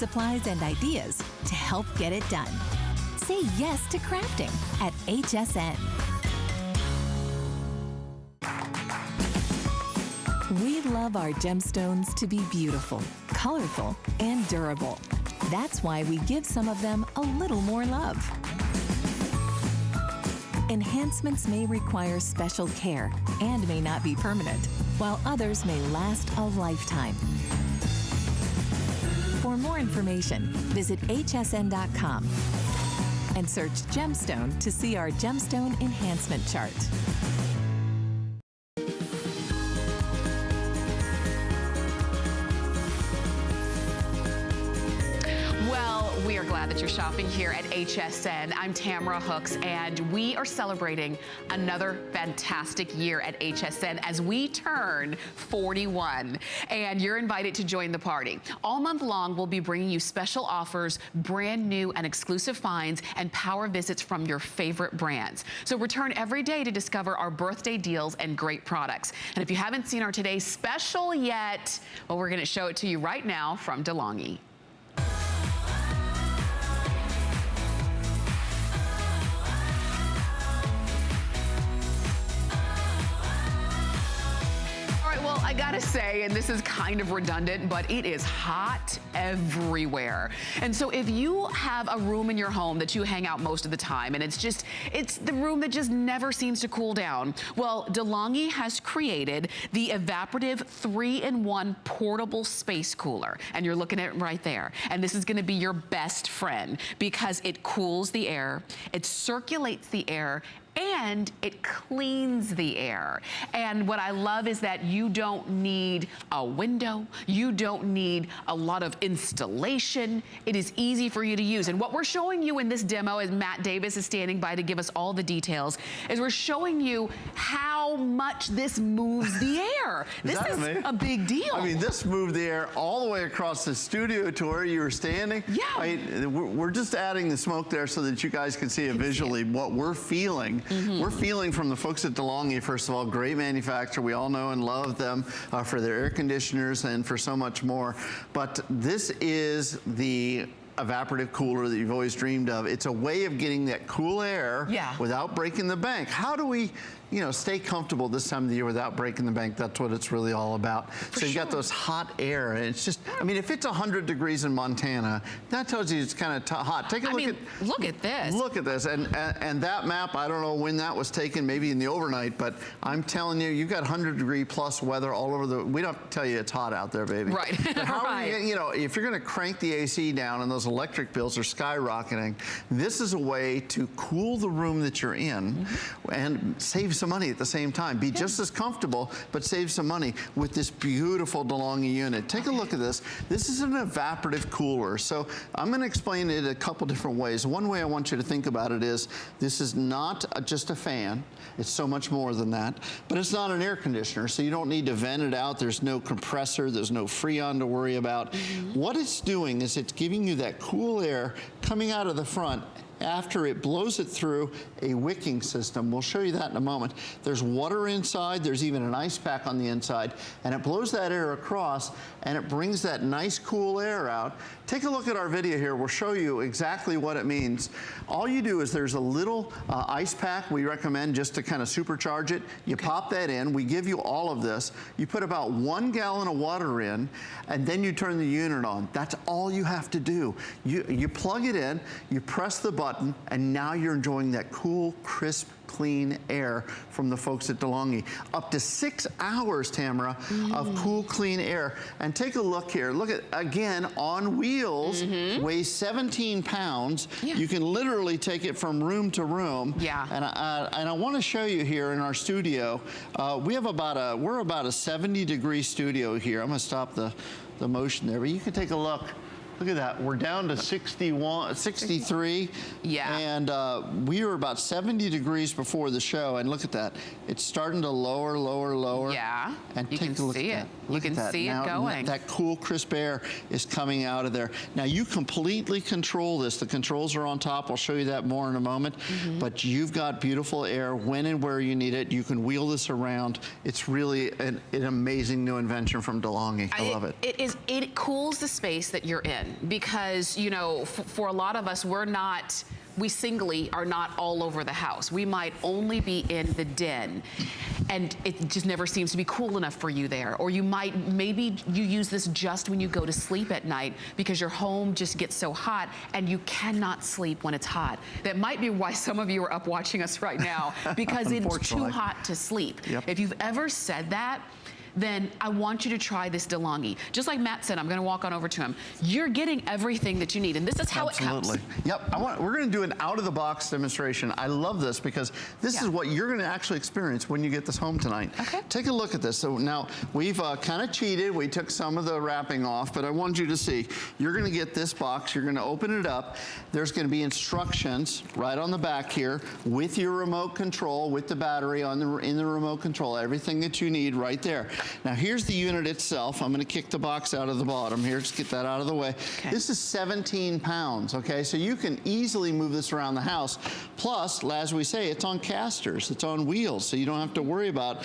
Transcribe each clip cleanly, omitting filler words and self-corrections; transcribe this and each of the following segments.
supplies and ideas to help get it done. Say yes to crafting at HSN. We love our gemstones to be beautiful, colorful, and durable. That's why we give some of them a little more love. Enhancements may require special care and may not be permanent, while others may last a lifetime. For more information, visit hsn.com and search gemstone to see our gemstone enhancement chart. We are glad that you're shopping here at HSN. I'm Tamara Hooks, and we are celebrating another fantastic year at HSN as we turn 41. And you're invited to join the party. All month long, we'll be bringing you special offers, brand new and exclusive finds, and power visits from your favorite brands. So return every day to discover our birthday deals and great products. And if you haven't seen our today's special yet, well, we're going to show it to you right now from DeLonghi. I gotta say, and this is kind of redundant, but it is hot everywhere. And so if you have a room in your home that you hang out most of the time, and it's the room that just never seems to cool down, well, DeLonghi has created the evaporative 3-in-1 portable space cooler. And you're looking at it right there. And this is gonna be your best friend because it cools the air, it circulates the air, and it cleans the air. And what I love is that you don't need a window, you don't need a lot of installation. It is easy for you to use. And what we're showing you in this demo, as Matt Davis is standing by to give us all the details, is we're showing you how much this moves the air. This is a big deal. I mean, this moved the air all the way across the studio to where you were standing. Yeah. We're just adding the smoke there so that you guys can see it visually, what we're feeling. We're feeling from the folks at DeLonghi, first of all, great manufacturer. We all know and love them for their air conditioners and for so much more. But this is the evaporative cooler that you've always dreamed of. It's a way of getting that cool air without breaking the bank. How do we, stay comfortable this time of the year without breaking the bank? That's what it's really all about. So you've got those hot air, and it's just, I mean, if it's 100 degrees in Montana, that tells you it's kind of hot. Take a look at this. Look at this, and that map, I don't know when that was taken, maybe in the overnight, but I'm telling you, you've got 100-degree plus weather all over we don't have to tell you it's hot out there, baby. Right. But how are you, if you're gonna crank the AC down and those electric bills are skyrocketing, this is a way to cool the room that you're in and save some money at the same time. Be just as comfortable, but save some money with this beautiful DeLonghi unit. Take a look at this. This is an evaporative cooler. So I'm gonna explain it a couple different ways. One way I want you to think about it is, this is not just a fan. It's so much more than that. But it's not an air conditioner, so you don't need to vent it out. There's no compressor, there's no Freon to worry about. What it's doing is it's giving you that cool air coming out of the front after it blows it through a wicking system. We'll show you that in a moment. There's water inside, there's even an ice pack on the inside, and it blows that air across, and it brings that nice cool air out. Take a look at our video here. We'll show you exactly what it means. All you do is there's a little ice pack we recommend just to kind of supercharge it. You pop that in. We give you all of this. You put about 1 gallon of water in, and then you turn the unit on. That's all you have to do. You plug it in, you press the button, and now you're enjoying that cool, crisp, clean air from the folks at DeLonghi. Up to 6 hours, Tamara, of cool, clean air. And take a look here. Look at, again, on wheels, weighs 17 pounds. You can literally take it from room to room. And I want to show you here in our studio, we're about a 70-degree studio here. I'm going to stop the motion there, but you can take a look. Look at that, we're down to 63. And we were about 70 degrees before the show, and look at that. It's starting to lower, lower, lower. And you can see it. You can see it going. That cool, crisp air is coming out of there. Now, you completely control this. The controls are on top. I'll show you that more in a moment. But you've got beautiful air when and where you need it. You can wheel this around. It's really an amazing new invention from DeLonghi. I love it. It cools the space that you're in. den, because, you know, for a lot of us, we singly are not all over the house. We might only be in the den, and it just never seems to be cool enough for you there. Or maybe you use this just when you go to sleep at night because your home just gets so hot and you cannot sleep when it's hot. That might be why some of you are up watching us right now, because it's too hot to sleep. Yep. If you've ever said that, then I want you to try this DeLonghi. Just like Matt said, I'm gonna walk on over to him. You're getting everything that you need, and this is how it comes. Yep, we're gonna do an out-of-the-box demonstration. I love this because this is what you're gonna actually experience when you get this home tonight. Okay. Take a look at this. So now, we've kind of cheated. We took some of the wrapping off, but I want you to see. You're gonna get this box. You're gonna open it up. There's gonna be instructions right on the back here with your remote control, with the battery in the remote control, everything that you need right there. Now here's the unit itself. I'm gonna kick the box out of the bottom here, just get that out of the way. Okay. This is 17 pounds, okay? So you can easily move this around the house. Plus, as we say, it's on casters, it's on wheels, so you don't have to worry about,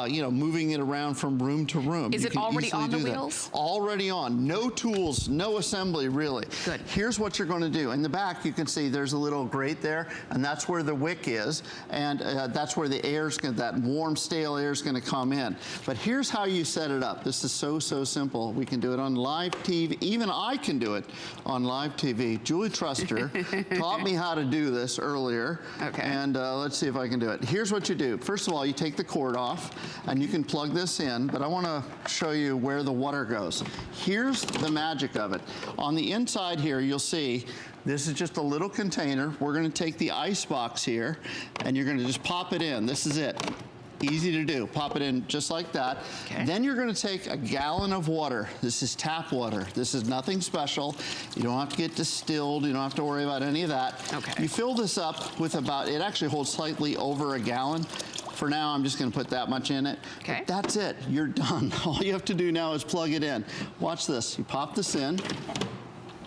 you know, moving it around from room to room. Is it already on the wheels? Already on, no tools, no assembly really. Good. Here's what you're gonna do. In the back, you can see there's a little grate there, and that's where the wick is, and that's where the air's gonna, that warm, stale air is gonna come in. But here's how you set it up. This is so simple. We can do it on live TV. Even I can do it on live TV. Julie Truster taught me how to do this earlier. Okay. And let's see if I can do it. Here's what you do. First of all, you take the cord off and you can plug this in, but I want to show you where the water goes. Here's the magic of it. On the inside here, you'll see this is just a little container. We're going to take the ice box here and you're going to just pop it in. This is it. Easy to do. Pop it in just like that. Okay. Then you're going to take a gallon of water. This is tap water. This is nothing special. You don't have to get distilled. You don't have to worry about any of that. Okay. You fill this up with about, it actually holds slightly over a gallon. For now, I'm just going to put that much in it. Okay. But that's it. You're done. All you have to do now is plug it in. Watch this. You pop this in.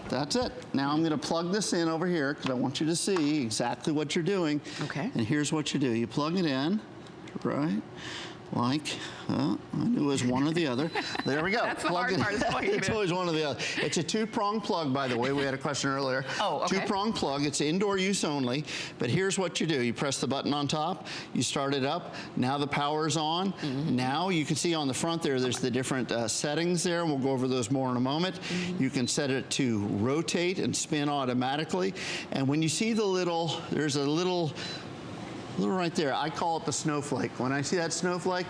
That's it. Now I'm going to plug this in over here because I want you to see exactly what you're doing. Okay. And here's what you do. You plug it in. Right, like, I knew it was one or the other. There we go. That's the hard part, is plugging it in. It's always one or the other. It's a two-prong plug, by the way. We had a question earlier. Oh, okay. Two-prong plug. It's indoor use only. But here's what you do. You press the button on top. You start it up. Now the power's on. Now you can see on the front there's the different settings there, and we'll go over those more in a moment. You can set it to rotate and spin automatically. And when you see the little, there's a little right there. I call it the snowflake. When I see that snowflake,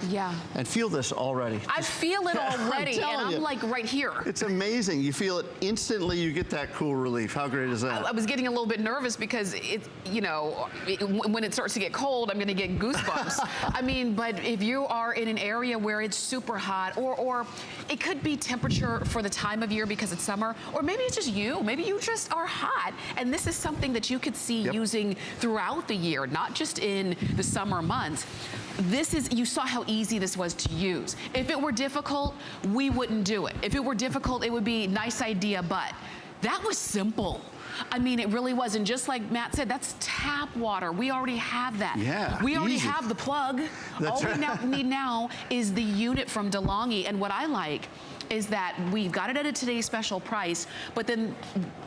and feel this already. I feel it already, and I'm like right here. It's amazing. You feel it instantly. You get that cool relief. How great is that? I was getting a little bit nervous because it, you know, when it starts to get cold, I'm going to get goosebumps. I mean, but if you are in an area where it's super hot, or it could be temperature for the time of year because it's summer, or maybe it's just you. Maybe you just are hot, and this is something that you could see using throughout the year, not just in the summer months. This is, you saw how easy this was to use. If it were difficult, we wouldn't do it. If it were difficult, it would be nice idea, but that was simple. I mean, it really was. And just like Matt said, that's tap water. We already have that. Yeah, we already have the plug. All we need now is the unit from DeLonghi. And what I like is that we've got it at a today's special price, but then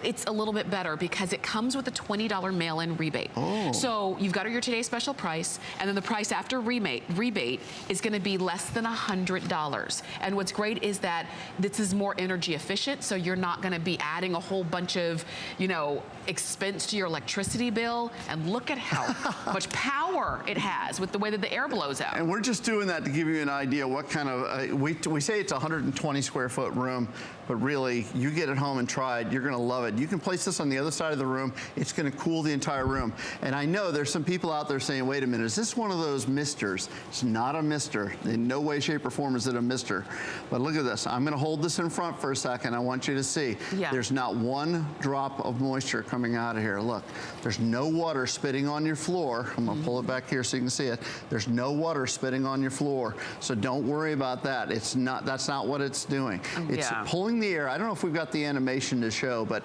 it's a little bit better because it comes with a $20 mail-in rebate. So you've got your today's special price, and then the price after rebate is gonna be less than $100. And what's great is that this is more energy efficient, so you're not gonna be adding a whole bunch of, you know, expense to your electricity bill. And look at how much power it has with the way that the air blows out. And we're just doing that to give you an idea what kind of, we say it's a 120 square foot room, but really, you get it home and try it, you're gonna love it. You can place this on the other side of the room. It's gonna cool the entire room. And I know there's some people out there saying, wait a minute, is this one of those misters? It's not a mister. In no way, shape, or form is it a mister. But look at this. I'm gonna hold this in front for a second. I want you to see. There's not one drop of moisture coming out of here. Look, there's no water spitting on your floor. I'm gonna pull it back here so you can see it. There's no water spitting on your floor. So don't worry about that. It's not, that's not what it's doing. It's pulling blowing the air. I don't know if we've got the animation to show, but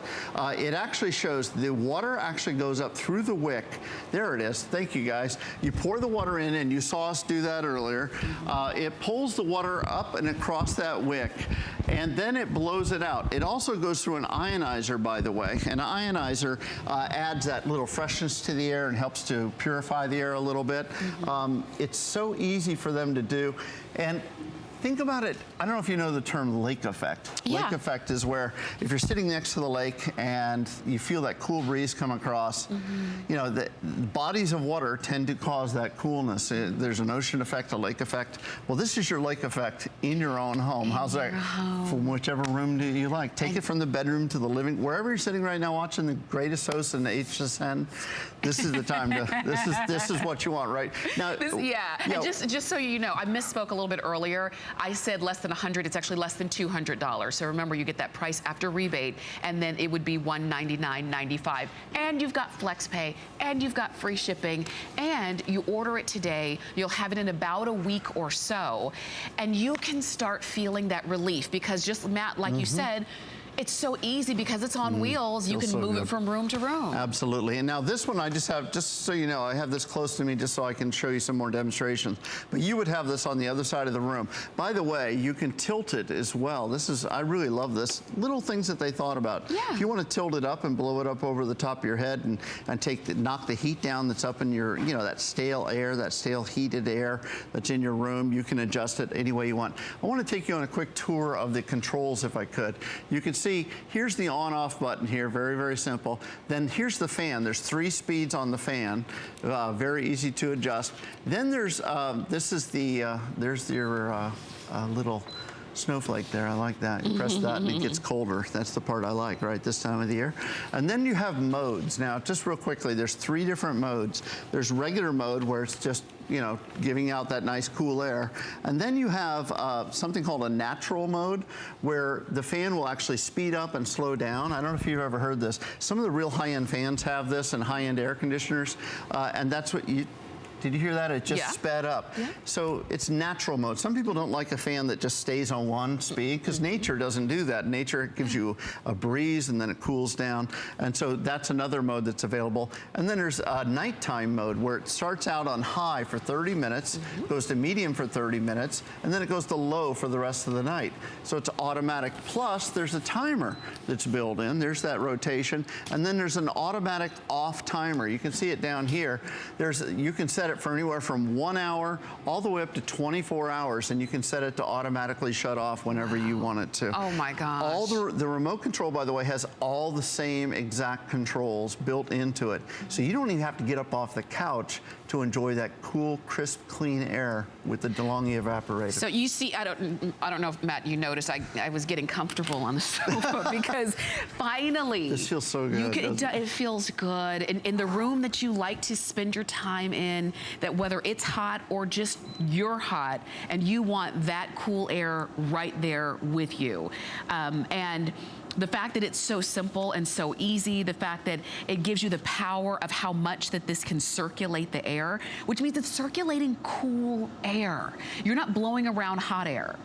it actually shows the water actually goes up through the wick. There it is. Thank you, guys. You pour the water in, and you saw us do that earlier. It pulls the water up and across that wick, and then it blows it out. It also goes through an ionizer, by the way. An ionizer adds that little freshness to the air and helps to purify the air a little bit. It's so easy for them to do. And think about it, I don't know if you know the term lake effect. Yeah. Lake effect is where if you're sitting next to the lake and you feel that cool breeze come across, you know, the bodies of water tend to cause that coolness. There's an ocean effect, a lake effect. Well, this is your lake effect in your own home. How's that? From whichever room do you like. Take it from the bedroom to the living, wherever you're sitting right now watching the greatest host in the HSN, this is the time to, this is what you want, right? Now, and just so you know, I misspoke a little bit earlier. I said less than $100, it's actually less than $200. So remember, you get that price after rebate, and then it would be $199.95. And you've got flex pay, and you've got free shipping, and you order it today, you'll have it in about a week or so, and you can start feeling that relief, because just, Matt, like you said, it's so easy because it's on wheels. You can move it from room to room. Absolutely. And now this one I just have, just so you know, I have this close to me just so I can show you some more demonstrations. But you would have this on the other side of the room. By the way, you can tilt it as well. This is, I really love this. Little things that they thought about. Yeah. If you want to tilt it up and blow it up over the top of your head and knock the heat down that's up in your, you know, that stale air, that stale heated air that's in your room, you can adjust it any way you want. I want to take you on a quick tour of the controls if I could. You can see here's the on-off button here, very, very simple. Then here's the fan. There's 3 speeds on the fan, very easy to adjust. Then there's, this is the, there's your little snowflake there. I like that. You press that and it gets colder. That's the part I like, right, this time of the year. And then you have modes. Now, just real quickly, there's 3 different modes. There's regular mode where it's just, you know, giving out that nice cool air. And then you have something called a natural mode where the fan will actually speed up and slow down. I don't know if you've ever heard this. Some of the real high-end fans have this and high-end air conditioners. And that's what you, did you hear that? It just sped up. Yeah. So it's natural mode. Some people don't like a fan that just stays on one speed because nature doesn't do that. Nature gives you a breeze and then it cools down. And so that's another mode that's available. And then there's a nighttime mode where it starts out on high for 30 minutes, goes to medium for 30 minutes, and then it goes to low for the rest of the night. So it's automatic. Plus, there's a timer that's built in. There's that rotation. And then there's an automatic off timer. You can see it down here. You can set it for anywhere from 1 hour all the way up to 24 hours, and you can set it to automatically shut off whenever you want it to. Oh my gosh. All the remote control, by the way, has all the same exact controls built into it. So you don't even have to get up off the couch to enjoy that cool, crisp, clean air with the DeLonghi evaporator. So you see, I don't know if, Matt, you noticed, I was getting comfortable on the sofa because finally. This feels so good. It feels good. In the room that you like to spend your time in, that whether it's hot or just you're hot and you want that cool air right there with you. And the fact that it's so simple and so easy, the fact that it gives you the power of how much that this can circulate the air, which means it's circulating cool air. You're not blowing around hot air.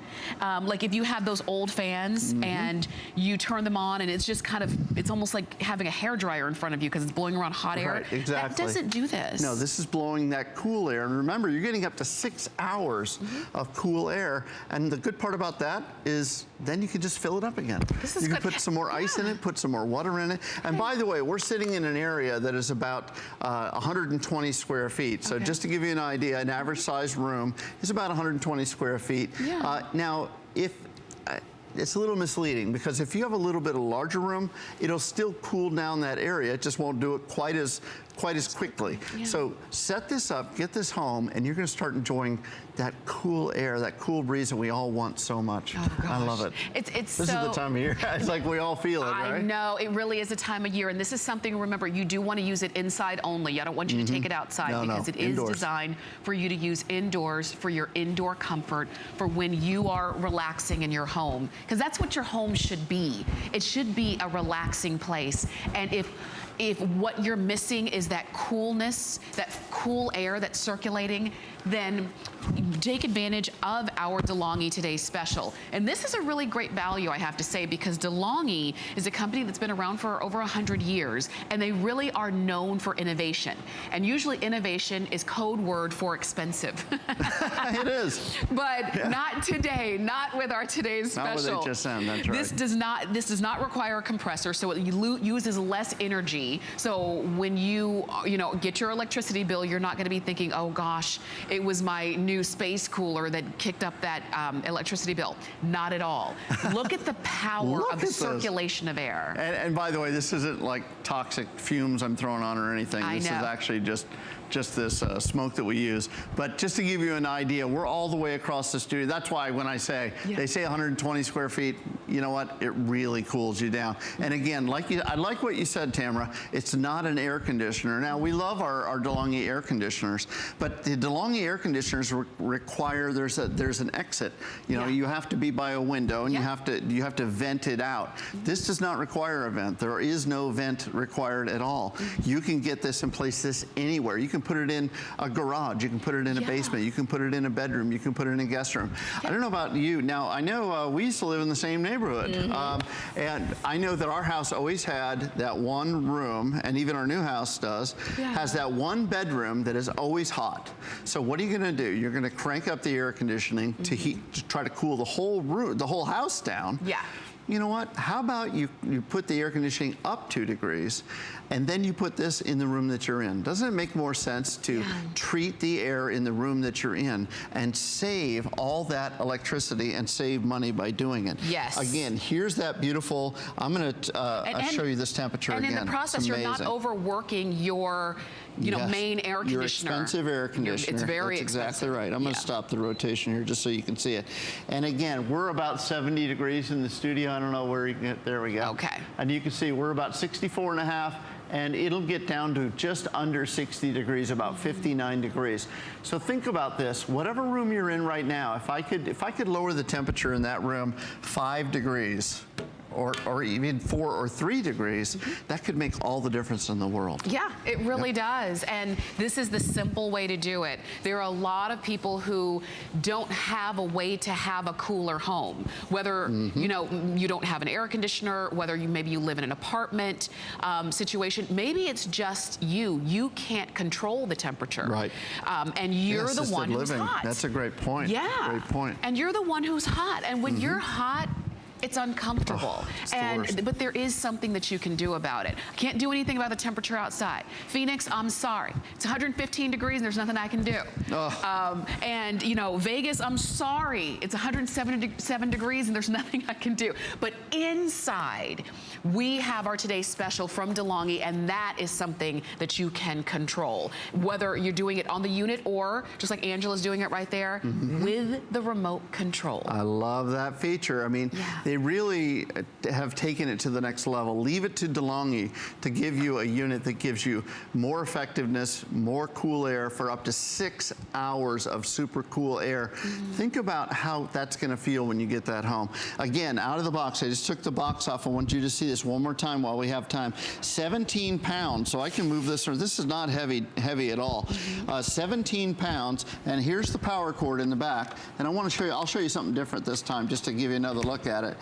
Like if you have those old fans and you turn them on and it's just kind of, it's almost like having a hairdryer in front of you because it's blowing around hot air. Right, exactly. That doesn't do this. No, this is blowing that cool air. And remember, you're getting up to 6 hours of cool air. And the good part about that is then you can just fill it up again. This is you can good. put some more ice in it, put some more water in it. And by the way, we're sitting in an area that is about 120 square feet. So just to give you an idea, an average sized room is about 120 square feet. Yeah. Now, it's a little misleading because if you have a little bit of larger room, it'll still cool down that area. It just won't do it quite as quickly. Yeah. So set this up, get this home, and you're gonna start enjoying that cool air, that cool breeze that we all want so much. Oh, gosh. I love it. This is the time of year. It's like we all feel it, right? I know, it really is a time of year, and this is something, remember, you do want to use it inside only. I don't want you to take it outside because it is designed for you to use indoors for your indoor comfort, for when you are relaxing in your home. Because that's what your home should be. It should be a relaxing place. And if what you're missing is that coolness, that cool air that's circulating, then take advantage of our DeLonghi Today special. And this is a really great value, I have to say, because DeLonghi is a company that's been around for over 100 years, and they really are known for innovation. And usually innovation is code word for expensive. It is. But not today, not with our today's special. Not with HSN, that's right. This does not require a compressor, so it uses less energy. So when you get your electricity bill, you're not going to be thinking, oh gosh, it was my new space cooler that kicked up that electricity bill. Not at all. Look at the power of the circulation of air. And by the way, this isn't like toxic fumes I'm throwing on or anything. This is actually just this smoke that we use. But just to give you an idea, we're all the way across the studio. That's why when I say, they say 120 square feet, you know what? It really cools you down. And again, I like what you said, Tamara. It's not an air conditioner. Now, we love our DeLonghi air conditioners, but the DeLonghi air conditioners require, there's an exit. You know, you have to be by a window, and you have to vent it out. This does not require a vent. There is no vent required at all. You can get this and place this anywhere. You can put it in a garage. You can put it in a basement. You can put it in a bedroom. You can put it in a guest room. I don't know about you. Now, I know we used to live in the same neighborhood. And I know that our house always had that one room, and even our new house does, has that one bedroom that is always hot. So what are you going to do? You're going to crank up the air conditioning to try to cool the whole room, the whole house down. You know what? How about you put the air conditioning up 2 degrees, and then you put this in the room that you're in? Doesn't it make more sense to treat the air in the room that you're in and save all that electricity and save money by doing it? Again, here's that beautiful, I'm going to show you this temperature again. And in the process, you're not overworking your main air conditioner. Your expensive air conditioner. It's very expensive. That's exactly right. I'm going to stop the rotation here just so you can see it. And again, we're about 70 degrees in the studio. I don't know where you get, there we go. Okay. And you can see we're about 64.5, and it'll get down to just under 60 degrees, about 59 degrees. So think about this. Whatever room you're in right now, if I could lower the temperature in that room 5 degrees, or even 4 or 3 degrees, that could make all the difference in the world. Yeah, it really does. And this is the simple way to do it. There are a lot of people who don't have a way to have a cooler home. Whether, you don't have an air conditioner, whether maybe you live in an apartment situation, maybe it's just you can't control the temperature. Right. And you're the one who's hot. That's a great point. Yeah. Great point. And you're the one who's hot. And when you're hot, it's uncomfortable. But there is something that you can do about it. I can't do anything about the temperature outside. Phoenix, I'm sorry. It's 115 degrees and there's nothing I can do. And Vegas, I'm sorry. It's 107 degrees and there's nothing I can do. But inside, we have our today's special from DeLonghi, and that is something that you can control. Whether you're doing it on the unit or, just like Angela's doing it right there, with the remote control. I love that feature. I mean, they really have taken it to the next level. Leave it to DeLonghi to give you a unit that gives you more effectiveness, more cool air for up to 6 hours of super cool air. Think about how that's going to feel when you get that home. Again, out of the box, I just took the box off. I want you to see this one more time while we have time. 17 pounds, so I can move this. This is not heavy at all. 17 pounds, and here's the power cord in the back. And I want to show you, I'll show you something different this time just to give you another look at it.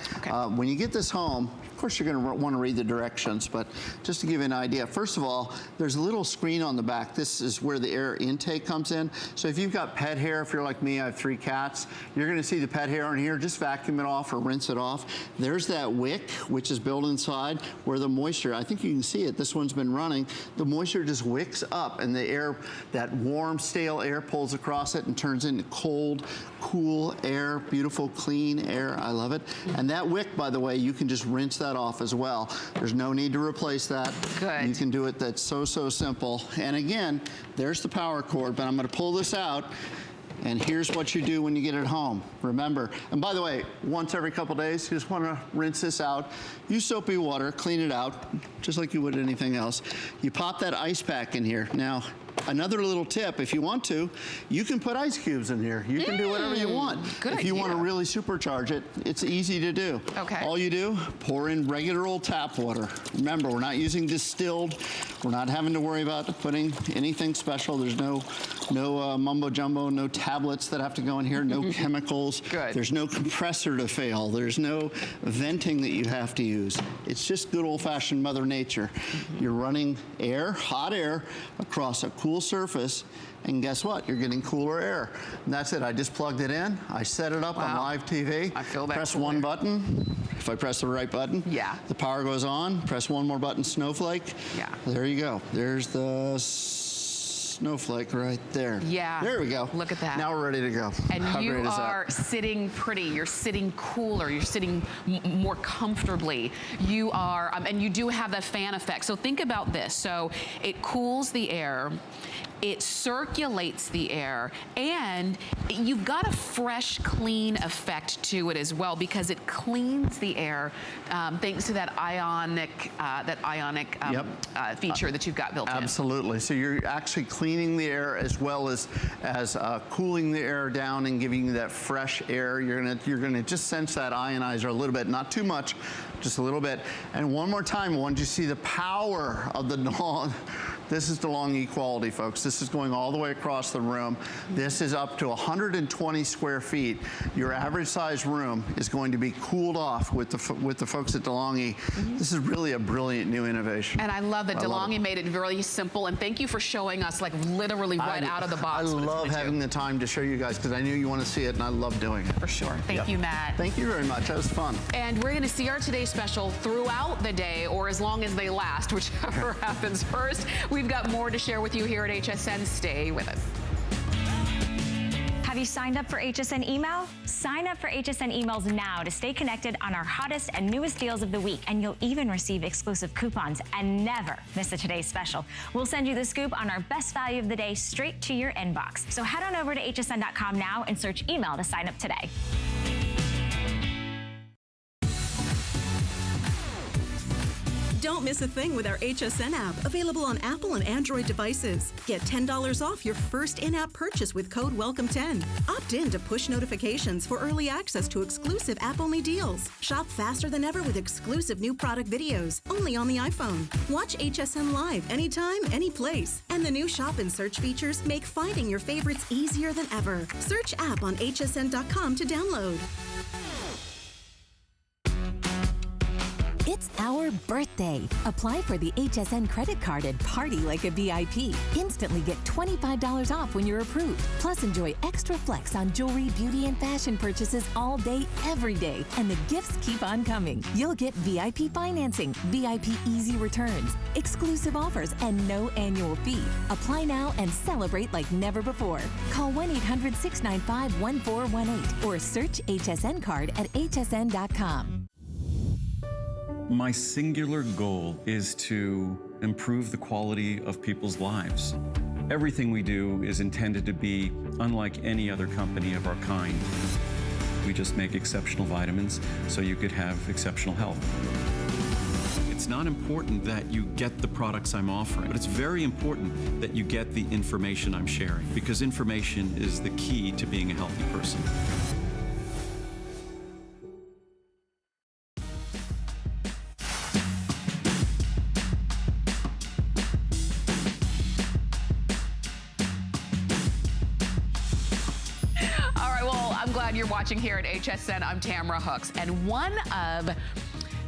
When you get this home, of course you're going to want to read the directions, but just to give you an idea, first of all, there's a little screen on the back. This is where the air intake comes in. So if you've got pet hair, if you're like me, I have 3 cats, you're going to see the pet hair in here. Just vacuum it off or rinse it off. There's that wick, which is built inside, where the moisture, I think you can see it, this one's been running, the moisture just wicks up, and the air, that warm, stale air pulls across it and turns into cold, cool air, beautiful, clean air. I love it. And that wick, by the way, you can just rinse that off as well. There's no need to replace that. Good. You can do it. That's so simple. And again, there's the power cord, but I'm going to pull this out. And here's what you do when you get it home. Remember, and by the way, once every couple days, you just want to rinse this out. Use soapy water, clean it out, just like you would anything else. You pop that ice pack in here. Now, another little tip, if you want to, you can put ice cubes in here. You can do whatever you want. Good if you idea. want to really supercharge it, it's easy to do. Okay. All you do, pour in regular old tap water. Remember, we're not using distilled. We're not having to worry about putting anything special. There's no mumbo jumbo, no tablets that have to go in here, no chemicals. Good. There's no compressor to fail. There's no venting that you have to use. It's just good old-fashioned Mother Nature. You're running air, hot air, across a cool surface, and guess what? You're getting cooler air. And that's it. I just plugged it in. I set it up on live TV. I feel that. Press one button. If I press the right button, the power goes on. Press one more button, snowflake. There you go. There's the snowflake right there. There we go. Look at that. Now we're ready to go. And How you great is are that? sitting pretty. You're sitting cooler. You're sitting more comfortably. You are, and you do have that fan effect. So think about this. So it cools the air. It circulates the air, and you've got a fresh, clean effect to it as well because it cleans the air thanks to that ionic feature that you've got built in. Absolutely. So you're actually cleaning the air as well as cooling the air down and giving you that fresh air. You're gonna just sense that ionizer a little bit, not too much, just a little bit. And one more time, I want you to see the power of the DeLonghi. This is DeLonghi quality, folks. This is going all the way across the room. This is up to 120 square feet. Your average size room is going to be cooled off with the folks at DeLonghi. This is really a brilliant new innovation. And I love that DeLonghi made it really simple. And thank you for showing us, like, literally right out of the box. I love having the time to show you guys because I knew you want to see it, and I love doing it. For sure. Thank you, Matt. Thank you very much. That was fun. And we're going to see our Today Special throughout the day, or as long as they last, whichever happens first. We've got more to share with you here at HSN. Stay with us. Have you signed up for HSN email? Sign up for HSN emails now to stay connected on our hottest and newest deals of the week, and you'll even receive exclusive coupons and never miss a Today's Special. We'll send you the scoop on our best value of the day straight to your inbox. So head on over to hsn.com now and search email to sign up today. Don't miss a thing with our HSN app, available on Apple and Android devices. Get $10 off your first in-app purchase with code WELCOME10. Opt in to push notifications for early access to exclusive app-only deals. Shop faster than ever with exclusive new product videos, only on the iPhone. Watch HSN Live anytime, any place. And the new shop and search features make finding your favorites easier than ever. Search app on hsn.com to download. It's our birthday. Apply for the HSN credit card and party like a VIP. Instantly get $25 off when you're approved. Plus enjoy extra flex on jewelry, beauty, and fashion purchases all day, every day. And the gifts keep on coming. You'll get VIP financing, VIP easy returns, exclusive offers, and no annual fee. Apply now and celebrate like never before. Call 1-800-695-1418 or search HSN card at hsn.com. My singular goal is to improve the quality of people's lives. Everything we do is intended to be unlike any other company of our kind. We just make exceptional vitamins so you could have exceptional health. It's not important that you get the products I'm offering, but it's very important that you get the information I'm sharing, because information is the key to being a healthy person. You're watching here at HSN. I'm Tamara Hooks, and one of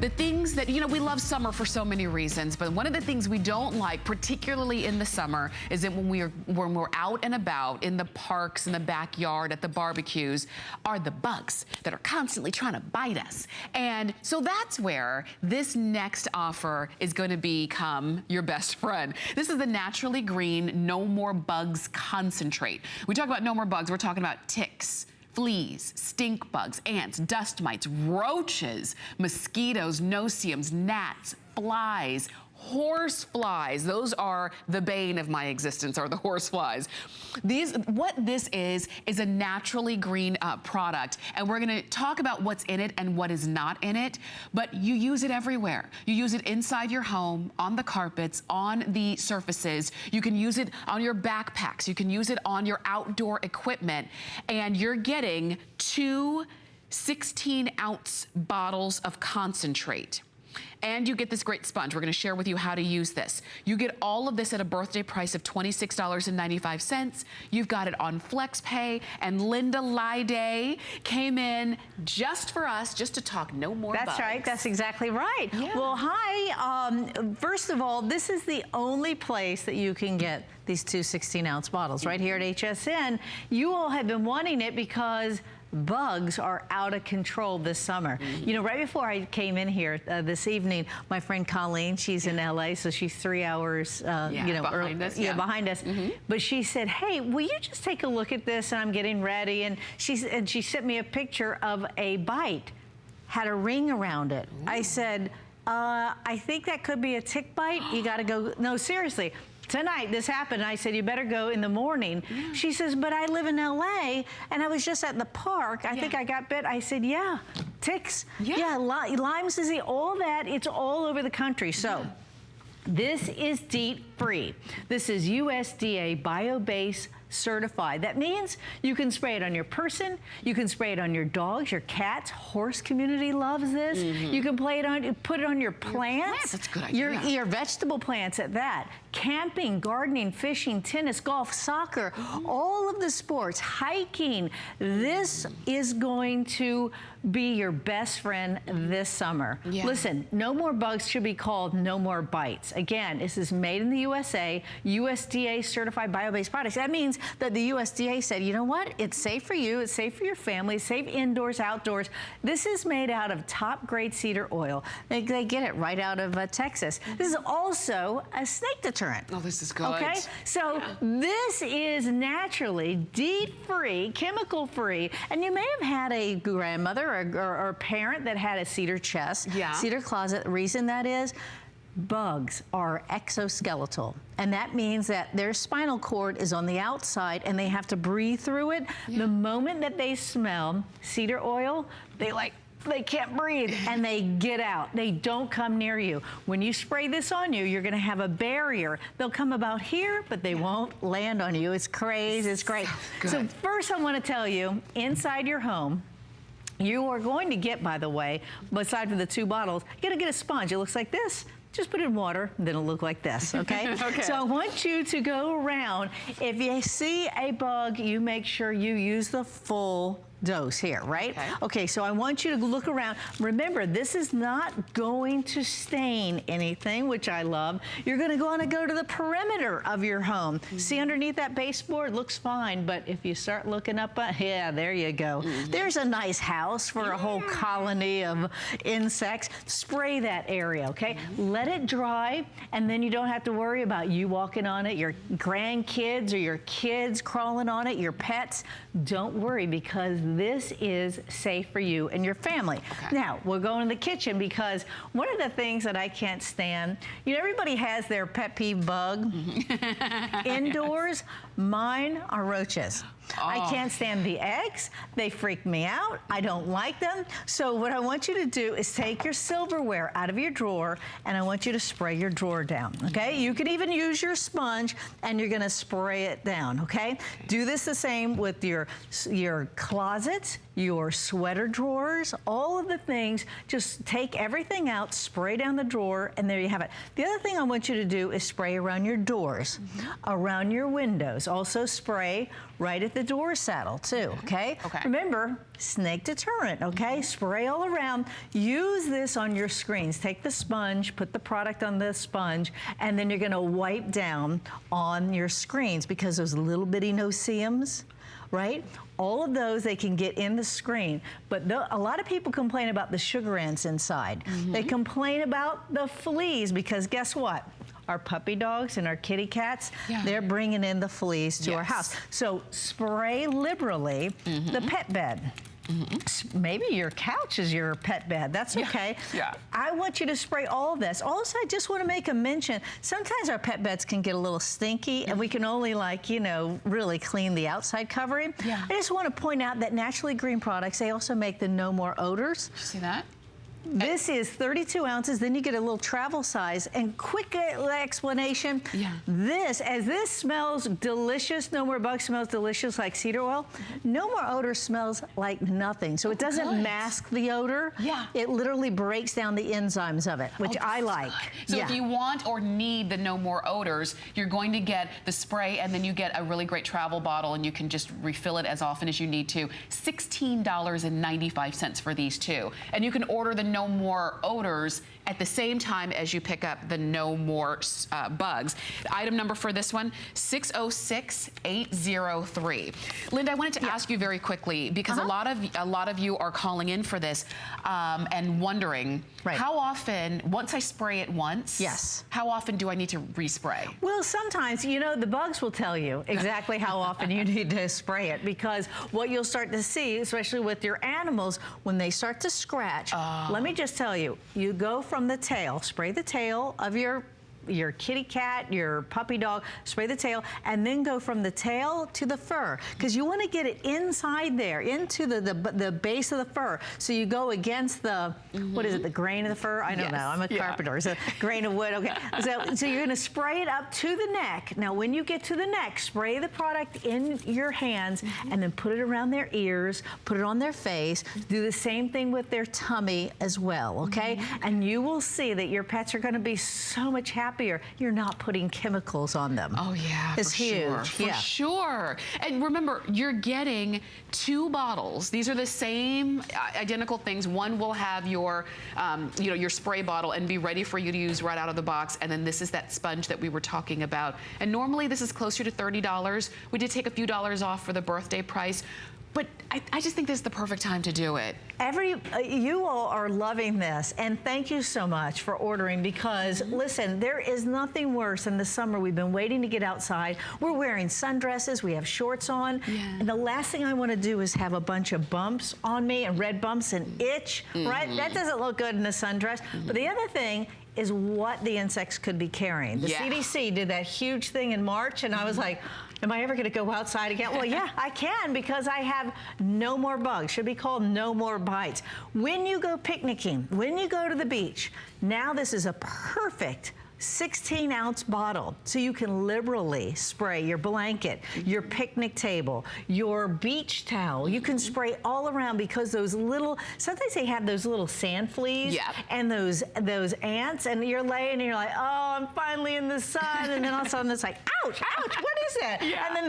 the things that, you know, we love summer for so many reasons, but one of the things we don't like, particularly in the summer, is that when we're out and about in the parks, in the backyard, at the barbecues, are the bugs that are constantly trying to bite us. And so that's where this next offer is going to become your best friend. This is the Naturally Green No More Bugs Concentrate. We talk about no more bugs, we're talking about ticks, fleas, stink bugs, ants, dust mites, roaches, mosquitoes, no-see-ums, gnats, flies, Horse flies, those are the bane of my existence, are the horse flies. What this is a naturally green product, and we're gonna talk about what's in it and what is not in it, but you use it everywhere. You use it inside your home, on the carpets, on the surfaces. You can use it on your backpacks. You can use it on your outdoor equipment, and you're getting 2 16-ounce bottles of concentrate. And you get this great sponge. We're gonna share with you how to use this. You get all of this at a birthday price of $26.95. You've got it on FlexPay, and Linda Lyday came in just for us, just to talk no more bugs. That's right, that's exactly right. Yeah. Well, hi, first of all, this is the only place that you can get these 2 16-ounce bottles, right here at HSN. You all have been wanting it because bugs are out of control this summer. You know, right before I came in here this evening, my friend Colleen, she's in LA, so she's 3 hours, you know, behind us. Behind us. But she said, hey, will you just take a look at this? And I'm getting ready. And she sent me a picture of a bite, had a ring around it. I said, I think that could be a tick bite. You gotta go, no, seriously. Tonight this happened, and I said, you better go in the morning. She says, but I live in LA, and I was just at the park. I think I got bit. I said, yeah, ticks. Lyme's disease, all that, it's all over the country. So this is DEET-free. This is USDA bio-based certified. That means you can spray it on your person, you can spray it on your dogs, your cats. Horse community loves this. You can put it on your plants. That's a good idea. Your vegetable plants at that. Camping, gardening, fishing, tennis, golf, soccer, all of the sports, hiking. This is going to be your best friend this summer. Listen, no more bugs should be called no more bites. Again, this is made in the USA, USDA certified bio-based products. That means that the USDA said, you know what? It's safe for you, it's safe for your family, it's safe indoors, outdoors. This is made out of top grade cedar oil. They get it right out of Texas. This is also a snake deterrent. Oh, this is good. Okay, so this is naturally DEET-free, chemical-free, and you may have had a grandmother or a parent that had a cedar chest, cedar closet. The reason that is, bugs are exoskeletal, and that means that their spinal cord is on the outside and they have to breathe through it. The moment that they smell cedar oil, they can't breathe and they get out. They don't come near you. When you spray this on you, you're gonna have a barrier. They'll come about here, but they won't land on you. It's crazy, it's great. So first I wanna tell you, inside your home, you are going to get, by the way, besides the 2 bottles, you're gonna get a sponge. It looks like this. Just put it in water, then it'll look like this, okay? So I want you to go around. If you see a bug, you make sure you use the full dose here, right? Okay, so I want you to look around. Remember, this is not going to stain anything, which I love. You're gonna go to the perimeter of your home. See underneath that baseboard, looks fine, but if you start looking up, yeah, there you go. There's a nice house for a whole colony of insects. Spray that area, okay? Let it dry, and then you don't have to worry about you walking on it, your grandkids or your kids crawling on it, your pets. Don't worry, because this is safe for you and your family. Now, we'll go in the kitchen, because one of the things that I can't stand, you know, everybody has their pet peeve bug. Indoors, mine are roaches. I can't stand the eggs. They freak me out. I don't like them. So what I want you to do is take your silverware out of your drawer, and I want you to spray your drawer down, okay? You can even use your sponge, and you're gonna spray it down, okay? Do this the same with your closets, your sweater drawers, all of the things. Just take everything out, spray down the drawer, and there you have it. The other thing I want you to do is spray around your doors, around your windows. Also spray right at the door saddle too, okay? Remember, snake deterrent, okay? Spray all around. Use this on your screens. Take the sponge, put the product on the sponge, and then you're gonna wipe down on your screens, because those little bitty no-see-ums, right? All of those, they can get in the screen. But a lot of people complain about the sugar ants inside. They complain about the fleas, because guess what? Our puppy dogs and our kitty cats, they're bringing in the fleas to our house. So spray liberally the pet bed. Maybe your couch is your pet bed. That's okay. Yeah. I want you to spray all of this. Also, I just want to make a mention. Sometimes our pet beds can get a little stinky, and we can only, like, you know, really clean the outside covering. Yeah. I just want to point out that Naturally Green products, they also make the No More Odors. You see that? This is 32 ounces, then you get a little travel size. And quick explanation, as this smells delicious, No More Bugs smells delicious like cedar oil, No More Odor smells like nothing. So it doesn't mask the odor. Yeah. It literally breaks down the enzymes of it, which I like. So if you want or need the No More Odors, you're going to get the spray, and then you get a really great travel bottle, and you can just refill it as often as you need to. $16.95 for these two. And you can order the No More Odors at the same time as you pick up the No More Bugs. The item number for this one, 606803. Linda, I wanted to ask you very quickly, because a lot of you are calling in for this and wondering how often, once I spray it once, how often do I need to respray? Well, sometimes, you know, the bugs will tell you exactly how often you need to spray it, because what you'll start to see, especially with your animals, when they start to scratch, let me just tell you, you go from the tail, spray the tail of your kitty cat, your puppy dog, spray the tail, and then go from the tail to the fur, because you want to get it inside there, into the base of the fur. So you go against the, what is it, the grain of the fur? I don't know, I'm a carpenter, so grain of wood, okay. So you're gonna spray it up to the neck. Now when you get to the neck, spray the product in your hands, and then put it around their ears, put it on their face, do the same thing with their tummy as well, okay? And you will see that your pets are gonna be so much happier. You're not putting chemicals on them. Oh yeah, it's huge. For sure. And remember, you're getting 2 bottles. These are the same identical things. One will have your, you know, your spray bottle and be ready for you to use right out of the box. And then this is that sponge that we were talking about. And normally this is closer to $30. We did take a few dollars off for the birthday price. But I just think this is the perfect time to do it. You all are loving this, and thank you so much for ordering, because listen, there is nothing worse in the summer. We've been waiting to get outside. We're wearing sundresses, we have shorts on, and the last thing I want to do is have a bunch of bumps on me, and red bumps, and itch, right? That doesn't look good in a sundress. But the other thing is what the insects could be carrying. The CDC did that huge thing in March, and I was like, am I ever going to go outside again? Well, yeah, I can, because I have No More Bugs. Should be called No More Bites. When you go picnicking, when you go to the beach, now this is a perfect 16-ounce bottle, so you can liberally spray your blanket, your picnic table, your beach towel. You can spray all around, because those little, sometimes they have those little sand fleas and those ants, and you're laying and you're like, oh, I'm finally in the sun, and then all of a sudden it's like, ouch, ouch, what is that? And then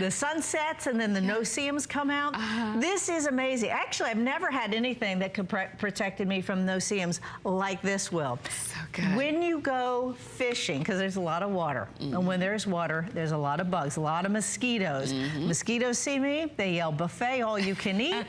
the sun sets, and then the no-see-ums come out. This is amazing. Actually, I've never had anything that could protected me from no-see-ums like this will. Good. When you go fishing, because there's a lot of water, and when there's water, there's a lot of bugs, a lot of mosquitoes. Mosquitoes see me, they yell, buffet, all you can eat.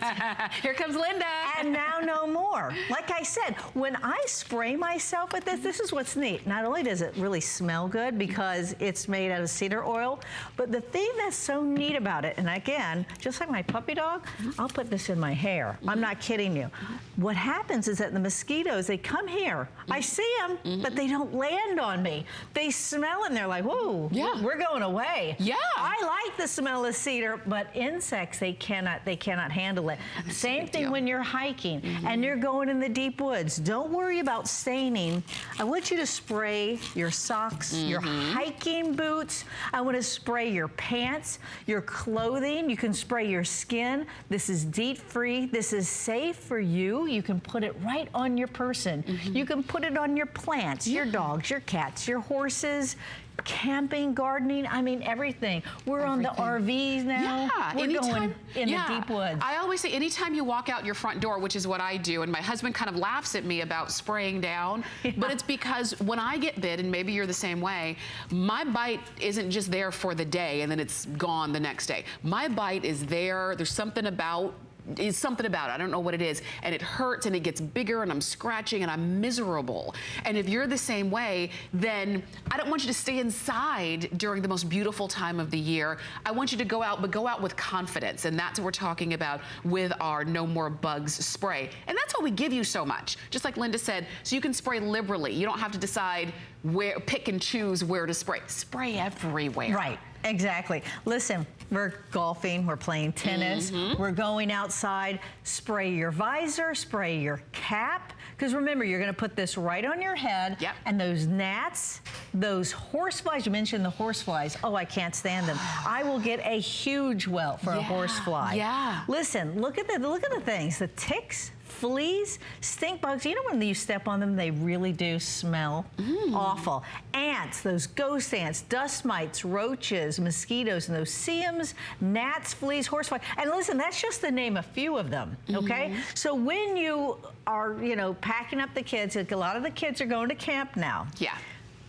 Here comes Linda. And now no more. Like I said, when I spray myself with this, this is what's neat. Not only does it really smell good because it's made out of cedar oil, but the thing that's so neat about it, and again, just like my puppy dog, I'll put this in my hair. I'm not kidding you. What happens is that the mosquitoes, they come here. I see them, but they don't land on me. They smell it and they're like, whoa, we're going away. I like the smell of cedar, but insects, they cannot handle it. Same thing when you're hiking and you're going in the deep woods. Don't worry about staining. I want you to spray your socks, your hiking boots. I want to spray your pants, your clothing. You can spray your skin. This is DEET-free. This is safe for you. You can put it right on your person. You can put it on your plants, your dogs, your cats, your horses, camping, gardening, I mean everything. We're on the RVs now. We're going in the deep woods. I always say anytime you walk out your front door, which is what I do, and my husband kind of laughs at me about spraying down, but it's because when I get bit, and maybe you're the same way, my bite isn't just there for the day and then it's gone the next day. My bite is there. There's something about is something about it. I don't know what it is. And it hurts and it gets bigger and I'm scratching and I'm miserable. And if you're the same way, then I don't want you to stay inside during the most beautiful time of the year. I want you to go out, but go out with confidence. And that's what we're talking about with our No More Bugs spray. And that's why we give you so much. Just like Linda said, so you can spray liberally. You don't have to decide where, pick and choose where to spray. Spray everywhere. Right, exactly. Listen, we're golfing, we're playing tennis, we're going outside. Spray your visor, spray your cap. Because remember, you're going to put this right on your head. Yep. And those gnats, those horse flies, you mentioned the horse flies. Oh, I can't stand them. I will get a huge welt for a horse fly. Yeah. Listen, look at the things, the ticks, fleas, stink bugs. You know when you step on them, they really do smell awful. Ants, those ghost ants, dust mites, roaches, mosquitoes, and those seums, gnats, fleas, horseflies. And listen, that's just to name a few of them, okay? So when you are, you know, packing up the kids, a lot of the kids are going to camp now. Yeah.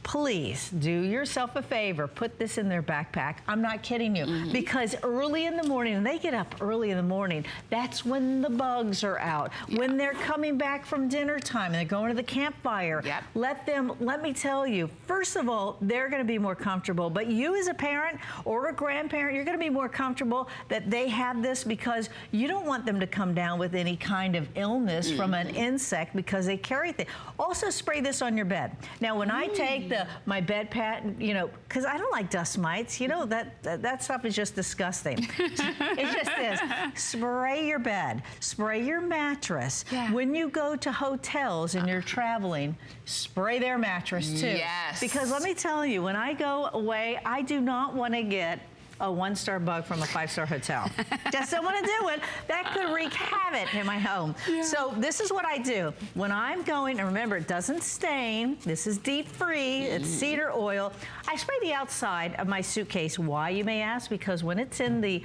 Please do yourself a favor, put this in their backpack. I'm not kidding you. Because early in the morning, and they get up early in the morning, that's when the bugs are out. When they're coming back from dinner time and they're going to the campfire, let me tell you, first of all, they're gonna be more comfortable, but you as a parent or a grandparent, you're gonna be more comfortable that they have this because you don't want them to come down with any kind of illness from an insect because they carry things. Also spray this on your bed. Now, when I take my bed pad, you know, because I don't like dust mites. You know, that stuff is just disgusting. It just is. Spray your bed. Spray your mattress. When you go to hotels and you're traveling, spray their mattress too. Yes. Because let me tell you, when I go away, I do not want to get a 1-star bug from a 5-star hotel. Just don't want to do it. That could wreak havoc in my home. So this is what I do. When I'm going, and remember, it doesn't stain. This is DEET-free. It's cedar oil. I spray the outside of my suitcase. Why, you may ask? Because when it's in the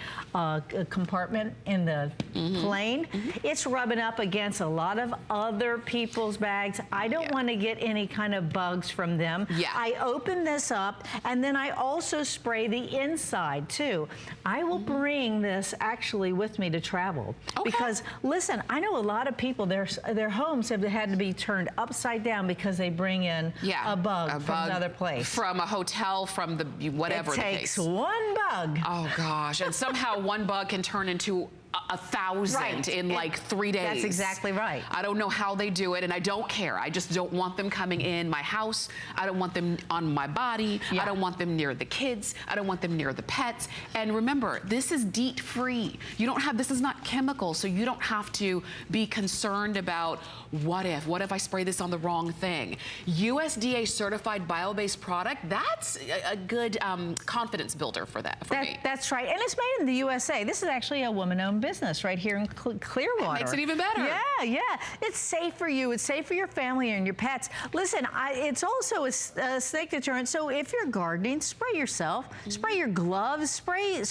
compartment in the plane, it's rubbing up against a lot of other people's bags. I don't want to get any kind of bugs from them. I open this up, and then I also spray the inside too. I will bring this actually with me to travel because listen, I know a lot of people, their homes have had to be turned upside down because they bring in a bug from another place. From a hotel, from the whatever it the takes case. one bug. Oh gosh, and somehow one bug can turn into 1,000 in like 3 days. That's exactly right. I don't know how they do it, and I don't care. I just don't want them coming in my house. I don't want them on my body. I don't want them near the kids. I don't want them near the pets. And remember, this is DEET-free. You don't have, this is not chemical, so you don't have to be concerned about what if I spray this on the wrong thing. USDA certified bio-based product, that's a good confidence builder for me. That's right, and it's made in the USA. This is actually a woman-owned business right here in Clearwater. That makes it even better. Yeah. It's safe for you. It's safe for your family and your pets. Listen, it's also a snake deterrent. So if you're gardening, spray yourself. Spray your gloves. Spray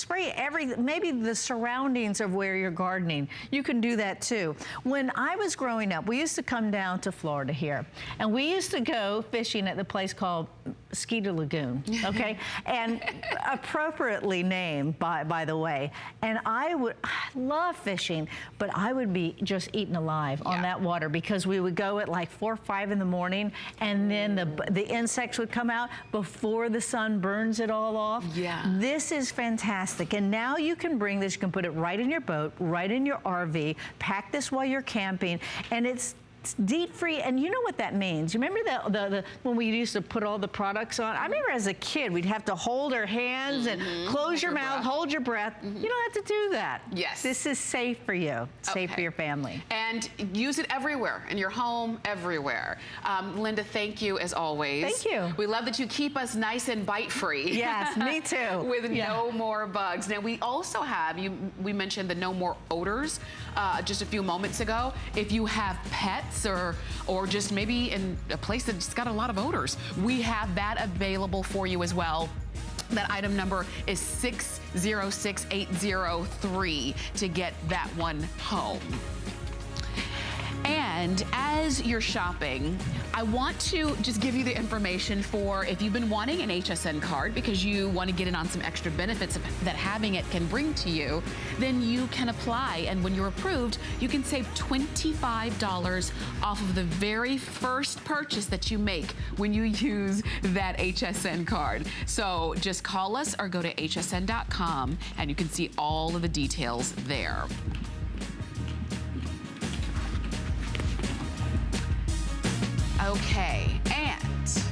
maybe the surroundings of where you're gardening. You can do that too. When I was growing up, we used to come down to Florida here, and we used to go fishing at the place called Skeeter Lagoon. Okay, and appropriately named by the way. And I love fishing, but I would be just eaten alive on that water because we would go at like 4 or 5 in the morning, and then the insects would come out before the sun burns it all off. This is fantastic, and now you can bring this. You can put it right in your boat, right in your RV. Pack this while you're camping, and it's DEET-free, and you know what that means. You remember when we used to put all the products on? I remember as a kid, we'd have to hold our hands and close your mouth, hold your breath. You don't have to do that. Yes. This is safe for you, safe for your family. And use it everywhere, in your home, everywhere. Linda, thank you as always. Thank you. We love that you keep us nice and bite-free. Yes, me too. With no more bugs. Now, we also have, we mentioned the no more odors just a few moments ago. If you have pets, or just maybe in a place that's got a lot of odors, we have that available for you as well. That item number is 606803 to get that one home. And And as you're shopping, I want to just give you the information for if you've been wanting an HSN card because you want to get in on some extra benefits that having it can bring to you, then you can apply. And when you're approved, you can save $25 off of the very first purchase that you make when you use that HSN card. So just call us or go to hsn.com and you can see all of the details there. Okay, and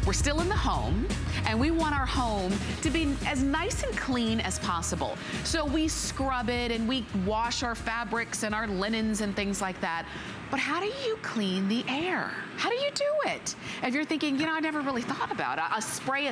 we're still in the home, and we want our home to be as nice and clean as possible. So we scrub it and we wash our fabrics and our linens and things like that. But how do you clean the air? How do you do it? If you're thinking, you know, I never really thought about a spray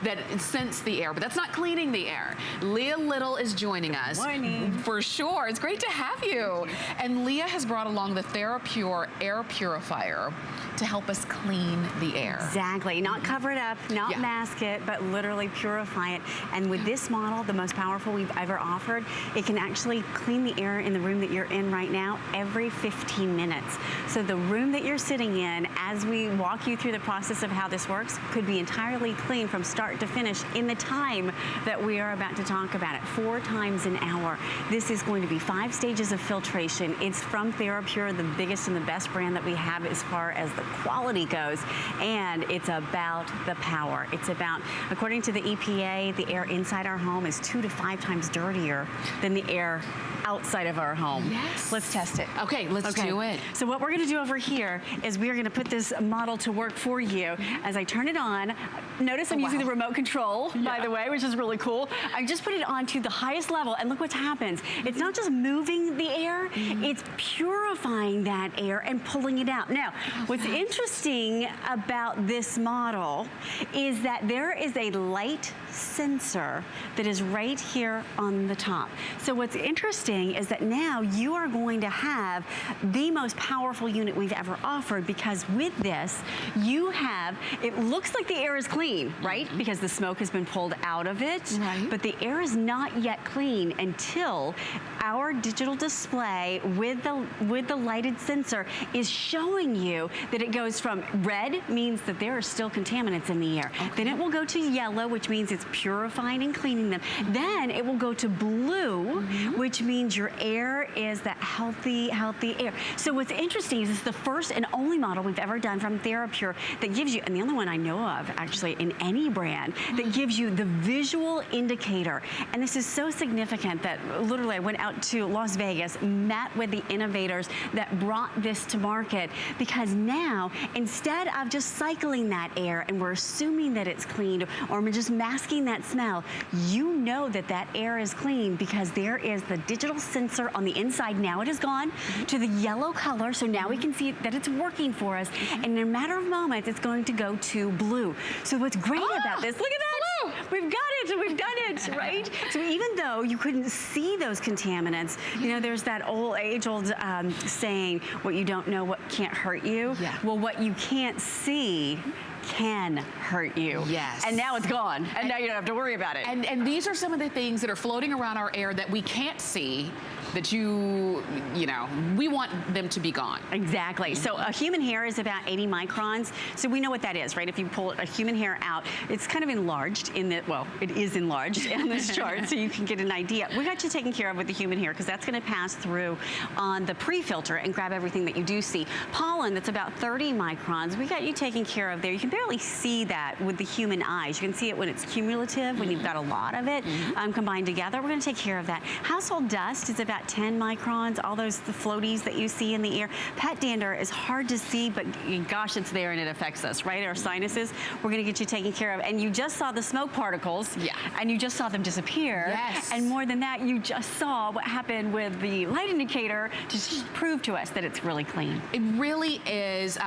that scents the air, but that's not cleaning the air. Leah Little is joining us. Morning. For sure, it's great to have you. And Leah has brought along the Therapure air purifier to help us clean the air. Exactly, not cover it up, not mask it, but literally purify it. And with this model, the most powerful we've ever offered, it can actually clean the air in the room that you're in right now every 15 minutes. So the room that you're sitting in, as we walk you through the process of how this works, could be entirely clean from start to finish in the time that we are about to talk about it, 4 times an hour. This is going to be 5 stages of filtration. It's from Therapure, the biggest and the best brand that we have as far as the quality goes, and it's about the power. It's about, according to the EPA, the air inside our home is 2 to 5 times dirtier than the air outside of our home. Yes. Let's test it. Okay, let's do it. So what we're gonna do over here is we are gonna put this model to work for you. As I turn it on, notice I'm using the remote control, by the way, which is really cool. I just put it on to the highest level, and look what happens. It's not just moving the air, it's purifying that air and pulling it out. Now, what's interesting about this model is that there is a light sensor that is right here on the top. So what's interesting is that now you are going to have the most powerful unit we've ever offered, because with this, you have, it looks like the air is clean, right? Because the smoke has been pulled out of it, but the air is not yet clean until our digital display with the lighted sensor is showing you that it goes from red, means that there are still contaminants in the air. Then it will go to yellow, which means it's purifying and cleaning them. Then it will go to blue, which means your air is that healthy air. So what's interesting is it's the first and only model we've ever done from Therapure that gives you, and the only one I know of actually in any brand, that gives you the visual indicator. And this is so significant that literally I went out to Las Vegas, met with the innovators that brought this to market, because now instead of just cycling that air and we're assuming that it's clean, or we're just masking that smell, you know that that air is clean because there is the digital sensor on the inside. Now it has gone to the yellow color, so now we can see that it's working for us, and in a matter of moments it's going to go to blue. So what's great about this, look at that, blue. We've got it, we've done it, right? So even though you couldn't see those contaminants, you know, there's that age-old saying, what you don't know, what can't hurt you. Well, what you can't see can hurt you. Yes. And now it's gone, and now you don't have to worry about it. And these are some of the things that are floating around our air that we can't see, that you know, we want them to be gone. Exactly. So a human hair is about 80 microns. So we know what that is, right? If you pull a human hair out, it's kind of enlarged in the, well, it is enlarged in this chart, so you can get an idea. We got you taken care of with the human hair, because that's going to pass through on the pre-filter and grab everything that you do see. Pollen, that's about 30 microns. We got you taken care of there. You can barely see that with the human eyes. You can see it when it's cumulative, when you've got a lot of it combined together. We're going to take care of that. Household dust is about 10 microns, all those the floaties that you see in the air. Pet dander is hard to see, but gosh, it's there and it affects us, right? Our sinuses, we're gonna get you taken care of. And you just saw the smoke particles, and you just saw them disappear. Yes. And more than that, you just saw what happened with the light indicator to just prove to us that it's really clean. It really is,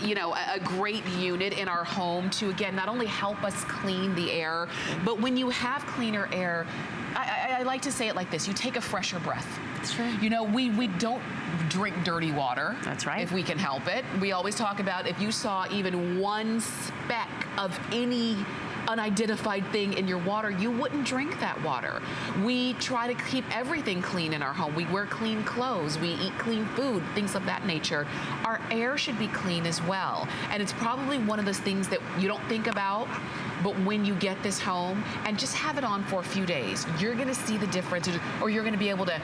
you know, a great unit in our home to, again, not only help us clean the air, but when you have cleaner air, I like to say it like this, you take a fresher breath. That's true. You know, we don't drink dirty water. That's right. If we can help it. We always talk about if you saw even one speck of any unidentified thing in your water, you wouldn't drink that water. We try to keep everything clean in our home. We wear clean clothes, we eat clean food, things of that nature. Our air should be clean as well. And it's probably one of those things that you don't think about, but when you get this home and just have it on for a few days, you're gonna see the difference, or you're gonna be able to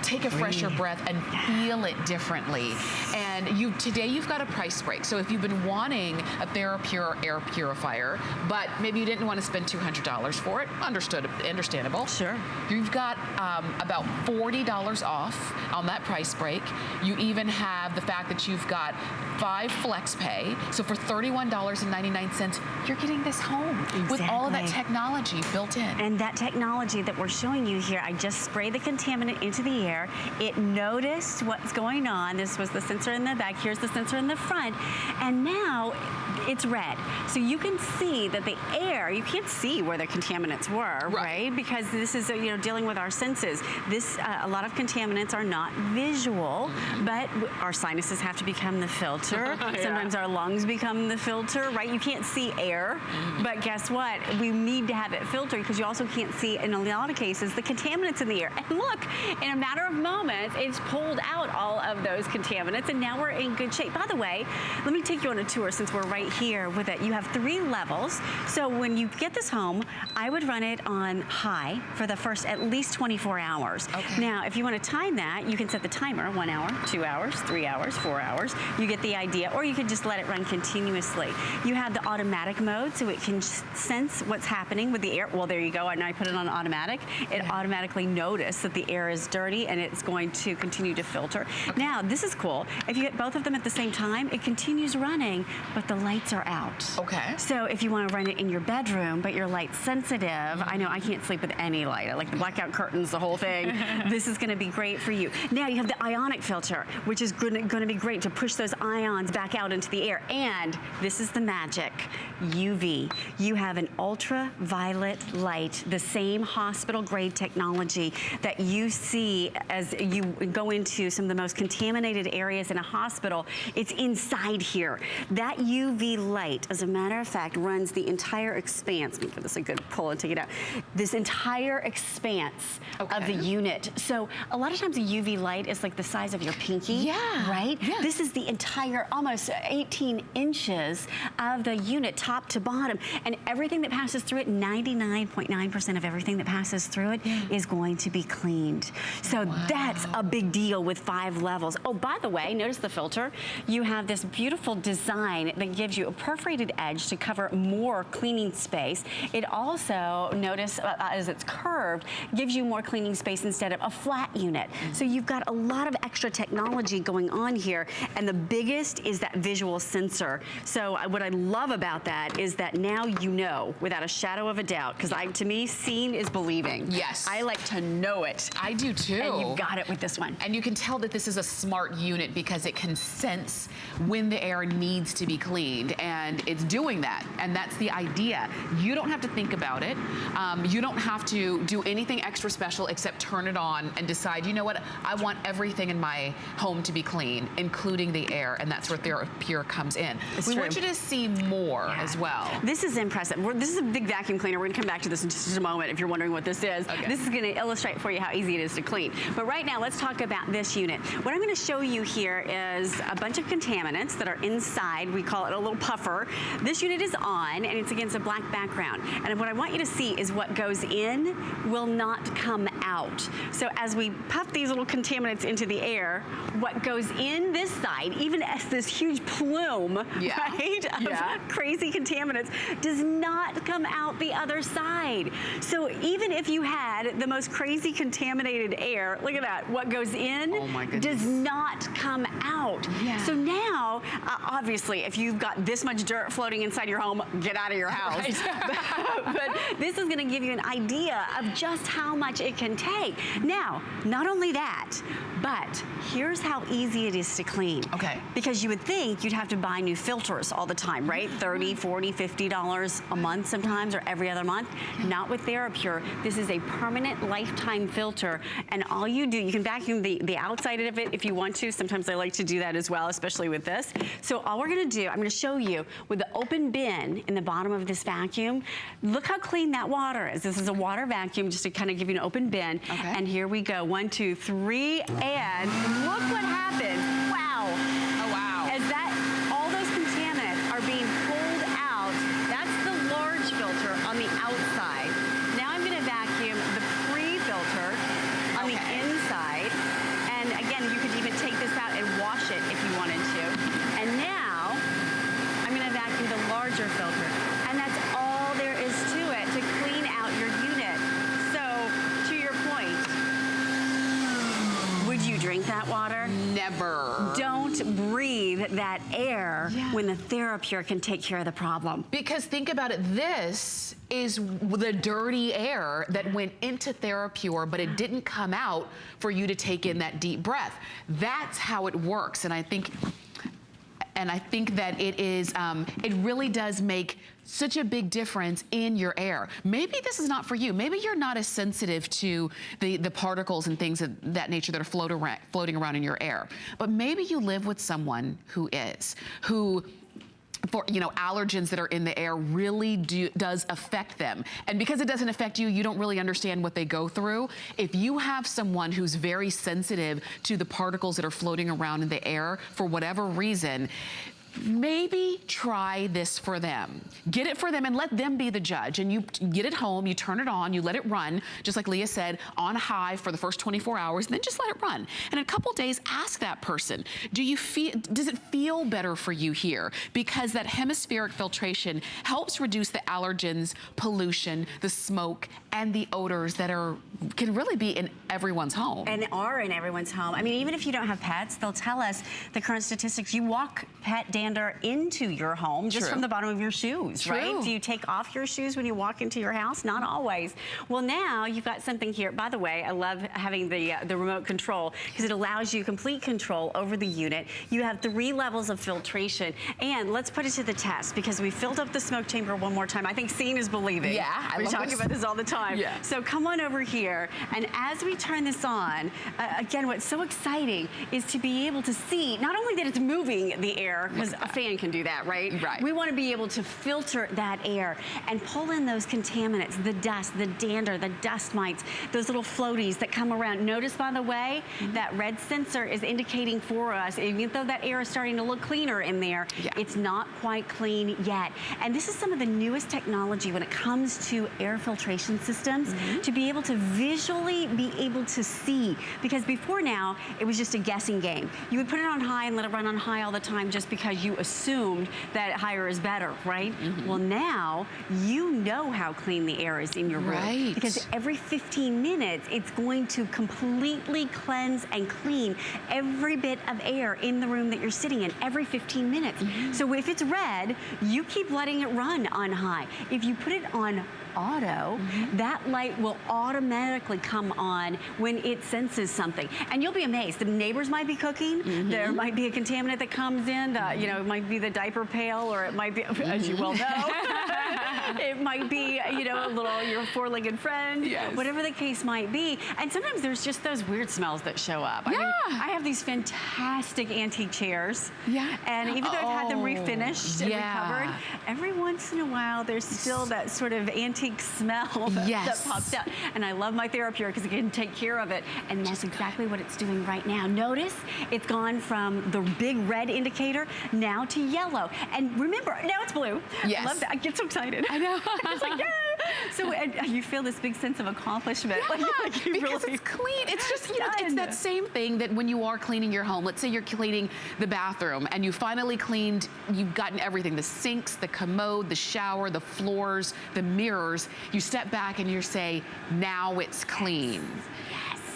take a fresher breath and feel it differently. And today you've got a price break. So if you've been wanting a Therapure air purifier, but maybe you didn't want to spend $200 for it, understandable. Sure. You've got about $40 off on that price break. You even have the fact that you've got 5 flex pay. So for $31.99, you're getting this home with all of that technology built in. And that technology that we're showing you here, I just spray the contaminant into the air. It noticed what's going on. This was the sensor in the back. Here's the sensor in the front. And now it's red. So you can see that the air, you can't see where the contaminants were, right? Because this is, dealing with our senses. A lot of contaminants are not visual, but our sinuses have to become the filter. Sometimes our lungs become the filter, right? You can't see air, but guess what? We need to have it filtered because you also can't see, in a lot of cases, the contaminants in the air. And look, in a matter of moments, it's pulled out all of those contaminants, and now we're in good shape. By the way, let me take you on a tour since we're right here with it. You have 3 levels. So when you get this home, I would run it on high for the first at least 24 hours. Okay. Now, if you want to time that, you can set the timer, 1 hour, 2 hours, 3 hours, 4 hours. You get the idea, or you could just let it run continuously. You have the automatic mode, so it can sense what's happening with the air. Well, there you go. And I put it on automatic. It automatically notices that the air is dirty, and it's going to continue to filter. Okay. Now, this is cool. If you get both of them at the same time, it continues running, but the lights are out. Okay. So if you want to run it in your bedroom, but you're light sensitive, I know I can't sleep with any light. I like the blackout curtains, the whole thing. This is going to be great for you. Now you have the ionic filter, which is going to be great to push those ions back out into the air. And this is the magic, UV. You have an ultraviolet light, the same hospital grade technology that you see as you go into some of the most contaminated areas in a hospital. It's inside here. That UV light, as a matter of fact, runs the entire expanse. Let me give this a good pull and take it out. This entire expanse of the unit. So a lot of times a UV light is like the size of your pinky. Yeah. Right? Yeah. This is the entire, almost 18 inches of the unit, top to bottom. And everything that passes through it, 99.9% of everything that passes through it is going to be cleaned. So that's a big deal with 5 levels. Oh, by the way, notice the filter. You have this beautiful design that gives you a perforated edge to cover more cleaning space. It also, notice as it's curved, gives you more cleaning space instead of a flat unit. So you've got a lot of extra technology going on here, and the biggest is that visual sensor. So what I love about that is that now you know, without a shadow of a doubt, because to me, seeing is believing. Yes. I like to know it. I do too. And you've got it with this one. And you can tell that this is a smart unit because it can sense when the air needs to be cleaned, and it's doing that. And that's the idea. You don't have to think about it. You don't have to do anything extra special except turn it on and decide, you know what, I want everything in my home to be clean, including the air, and that's where Therapure comes in. We want you to see more as well. This is impressive. This is a big vacuum cleaner. We're gonna come back to this in just a moment if you're wondering what this is. Okay. This is gonna illustrate for you how easy it is to clean. But right now, let's talk about this unit. What I'm gonna show you here is a bunch of contaminants that are inside. We call it a little puffer. This unit is on, and it's against a black background. And what I want you to see is what goes in will not come out. So as we puff these little contaminants into the air, what goes in this side, even as this huge plume, right, of crazy contaminants, does not come out the other side. So even if you had the most crazy contaminated air, look at that, what goes in does not come out. Yeah. So now, obviously, if you've got this much dirt floating inside your home, get out of your house. Right. but this is gonna give you an idea of just how much it can take. Now, not only that, but here's how easy it is to clean. Okay. Because you would think you'd have to buy new filters all the time, right? $30, $40, $50 a month sometimes, or every other month. Not with Therapure. This is a permanent lifetime filter, and all you do, you can vacuum the outside of it if you want to. Sometimes I like to do that as well, especially with this. So all we're gonna do, I'm gonna show you with the open bin in the bottom of this vacuum. Look how clean that water is. This is a water vacuum, just to kind of give you an open bin. Okay. And here we go, 1, 2, 3, and look what happens. Wow. Oh, wow. As all those contaminants are being pulled out, that's the large filter on the outside. Now I'm gonna vacuum the pre-filter on the inside. And again, you could even take this out and wash it if you wanted to. And now, I'm gonna vacuum the larger filter. And that's all there is to it to clean out your unit. So, to your point, would you drink that water? Never. Don't breathe that air when the Therapure can take care of the problem. Because think about it, this is the dirty air that went into Therapure, but it didn't come out for you to take in that deep breath. That's how it works, and I think that it is, it really does make such a big difference in your air. Maybe this is not for you. Maybe you're not as sensitive to the particles and things of that nature that are floating around in your air. But maybe you live with someone who is, for allergens that are in the air really does affect them. And because it doesn't affect you, you don't really understand what they go through. If you have someone who's very sensitive to the particles that are floating around in the air for whatever reason, maybe try this for them. Get it for them and let them be the judge. And you get it home, you turn it on, you let it run, just like Leah said, on high for the first 24 hours, and then just let it run. And in a couple days, ask that person, does it feel better for you here? Because that hemispheric filtration helps reduce the allergens, pollution, the smoke, and the odors that can really be in everyone's home. And are in everyone's home. I mean, even if you don't have pets, they'll tell us the current statistics. You walk pet dander into your home just from the bottom of your shoes, right? Do you take off your shoes when you walk into your house? Not always. Well, now you've got something here. By the way, I love having the remote control because it allows you complete control over the unit. You have 3 levels of filtration. And let's put it to the test because we filled up the smoke chamber one more time. I think seeing is believing. Yeah, we talk about this all the time. Yeah. So come on over here. And as we turn this on, again, what's so exciting is to be able to see not only that it's moving the air, because a fan can do that, right? Right. We want to be able to filter that air and pull in those contaminants, the dust, the dander, the dust mites, those little floaties that come around. Notice, by the way, that red sensor is indicating for us, even though that air is starting to look cleaner in there, it's not quite clean yet. And this is some of the newest technology when it comes to air filtration systems, to be able to visually be able to see. Because before now, it was just a guessing game. You would put it on high and let it run on high all the time just because you assumed that higher is better, right? Well, now you know how clean the air is in your room. Because every 15 minutes, it's going to completely cleanse and clean every bit of air in the room that you're sitting in every 15 minutes. So if it's red, you keep letting it run on high. If you put it on auto, that light will automatically come on when it senses something. And you'll be amazed. The neighbors might be cooking. There might be a contaminant that comes in. It might be the diaper pail, or it might be, as you well know, it might be, your 4-legged friend, whatever the case might be. And sometimes there's just those weird smells that show up. I mean, I have these fantastic antique chairs. And even though I've had them refinished and recovered, every once in a while, there's still that sort of antique smell that pops out. And I love my Therapure because it can take care of it. And that's exactly what it's doing right now. Notice it's gone from the big red indicator now to yellow. And remember, now it's blue. I love that. I get so excited. I know. It's like, yay! So you feel this big sense of accomplishment. Because it's clean. It's just, it's that same thing that when you are cleaning your home, let's say you're cleaning the bathroom and you finally cleaned, you've gotten everything, the sinks, the commode, the shower, the floors, the mirrors. You step back and you say, now it's clean.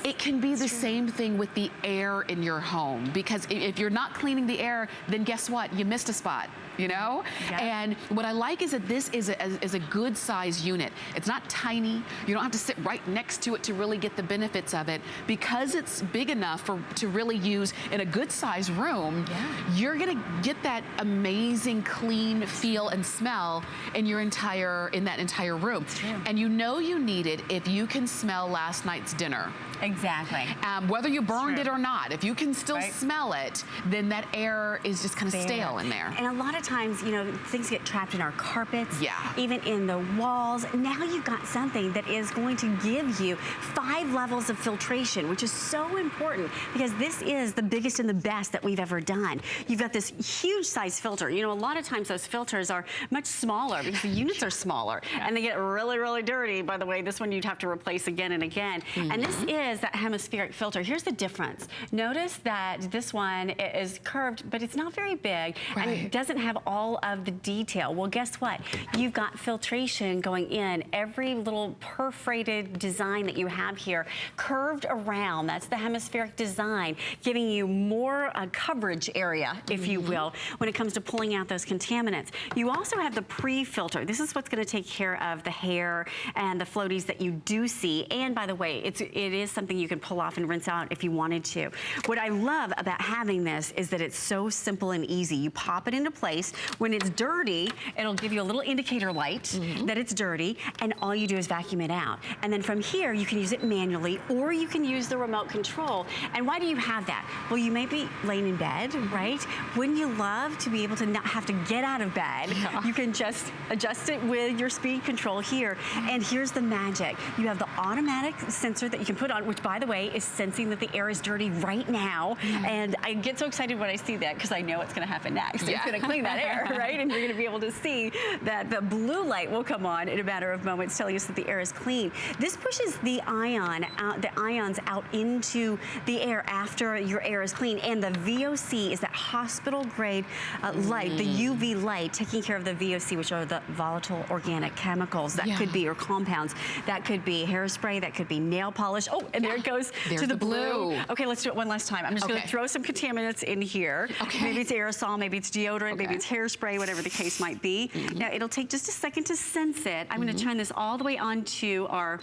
It can be the same thing with the air in your home, because if you're not cleaning the air, then guess what? You missed a spot. you know? Yeah. And what I like is that this is a good size unit. It's not tiny. You don't have to sit right next to it to really get the benefits of it. Because it's big enough to really use in a good size room, you're gonna get that amazing clean feel and smell in that entire room. And you know you need it if you can smell last night's dinner. Exactly. Whether you burned it or not, if you can still smell it, then that air is just kind of stale in there. And a lot of times, you know, things get trapped in our carpets, Yeah. even in the walls. Now you've got something that is going to give you 5 levels of filtration, which is so important because this is the biggest and the best that we've ever done. You've got this huge size filter. You know, a lot of times those filters are much smaller because the units are smaller and they get really, really dirty. By the way, this one you'd have to replace again and again. And this is that hemispheric filter. Here's the difference. Notice that this one is curved, but it's not very big and it doesn't have all of the detail. Well, guess what? You've got filtration going in. Every little perforated design that you have here, curved around. That's the hemispheric design, giving you more coverage area, if you will, when it comes to pulling out those contaminants. You also have the pre-filter. This is what's going to take care of the hair and the floaties that you do see. And by the way, it is something you can pull off and rinse out if you wanted to. What I love about having this is that it's so simple and easy. You pop it into place. When it's dirty, it'll give you a little indicator light that it's dirty, and all you do is vacuum it out. And then from here, you can use it manually, or you can use the remote control. And why do you have that? Well, you may be laying in bed, right? Wouldn't you love to be able to not have to get out of bed? You can just adjust it with your speed control here. And here's the magic. You have the automatic sensor that you can put on, which by the way, is sensing that the air is dirty right now. And I get so excited when I see that because I know what's gonna happen next. It's gonna clean that air, right? And you're gonna be able to see that the blue light will come on in a matter of moments, telling us that the air is clean. This pushes the ions out into the air after your air is clean. And the VOC is that hospital grade light, the UV light, taking care of the VOC, which are the volatile organic chemicals. That could be, or compounds. That could be hairspray, that could be nail polish. Oh, and there it goes to the blue. Okay, let's do it one last time. I'm just gonna throw some contaminants in here. Maybe it's aerosol, maybe it's deodorant, maybe it's hairspray, whatever the case might be. Now, it'll take just a second to sense it. I'm gonna turn this all the way onto our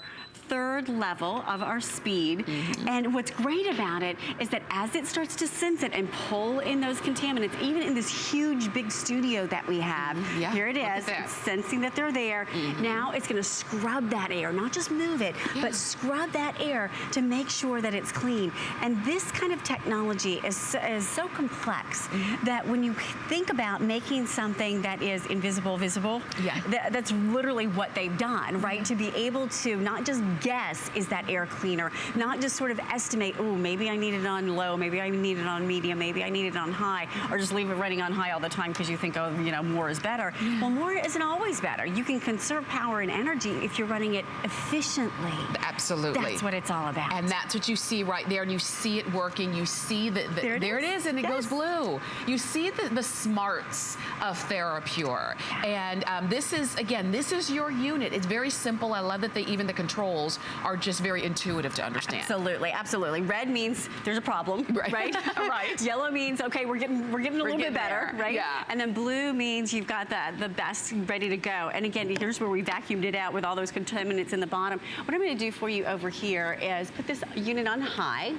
3rd level of our speed. And what's great about it is that as it starts to sense it and pull in those contaminants, even in this huge big studio that we have, here it is, it's sensing that they're there. Now it's gonna scrub that air, not just move it, but scrub that air to make sure that it's clean. And this kind of technology is so complex that when you think about making something that is invisible visible, that's literally what they've done, right? To be able to not just guess, is that air cleaner, not just sort of estimate, oh, maybe I need it on low, maybe I need it on medium, maybe I need it on high, or just leave it running on high all the time because you think, oh, you know, more is better. Well, more isn't always better. You can conserve power and energy if you're running it efficiently. Absolutely. That's what it's all about. And that's what you see right there, and you see it working. You see that there it is, and it goes blue. You see the smarts of Therapure. And this is your unit. It's very simple. I love that even the controls are just very intuitive to understand. Absolutely, absolutely. Red means there's a problem, right? Right. Yellow means, okay, we're getting a little bit better, there. right? Yeah. And then blue means you've got the best ready to go. And again, here's where we vacuumed it out with all those contaminants in the bottom. What I'm gonna do for you over here is put this unit on high,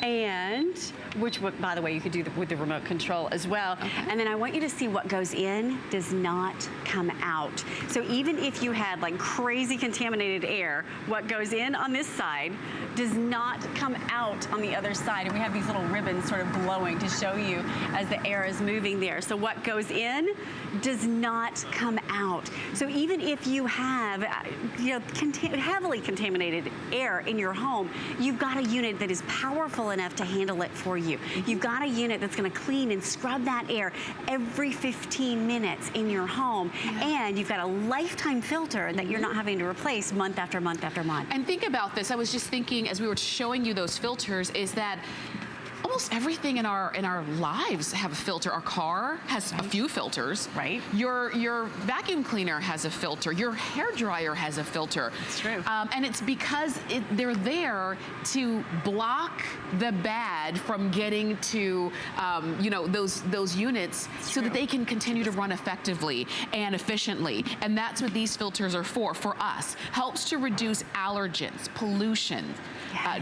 and which, by the way, you could do with the remote control as well. And then I want you to see what goes in does not come out. So even if you had like crazy contaminated air, what goes in on this side does not come out on the other side. And we have these little ribbons sort of glowing to show you as the air is moving there. So what goes in does not come out. So even if you have heavily contaminated air in your home, you've got a unit that is powerful enough to handle it for you. You've got a unit that's gonna clean and scrub that air every 15 minutes in your home. And you've got a lifetime filter that you're not having to replace month after month after month. And think about this. I was just thinking as we were showing you those filters is that almost everything in our lives have a filter. Our car has a few filters. Right. Your vacuum cleaner has a filter. Your hair dryer has a filter. It's true. And it's because they're there to block the bad from getting to you know, those units so that they can continue to run effectively and efficiently. And that's what these filters are for us. Helps to reduce allergens, pollution,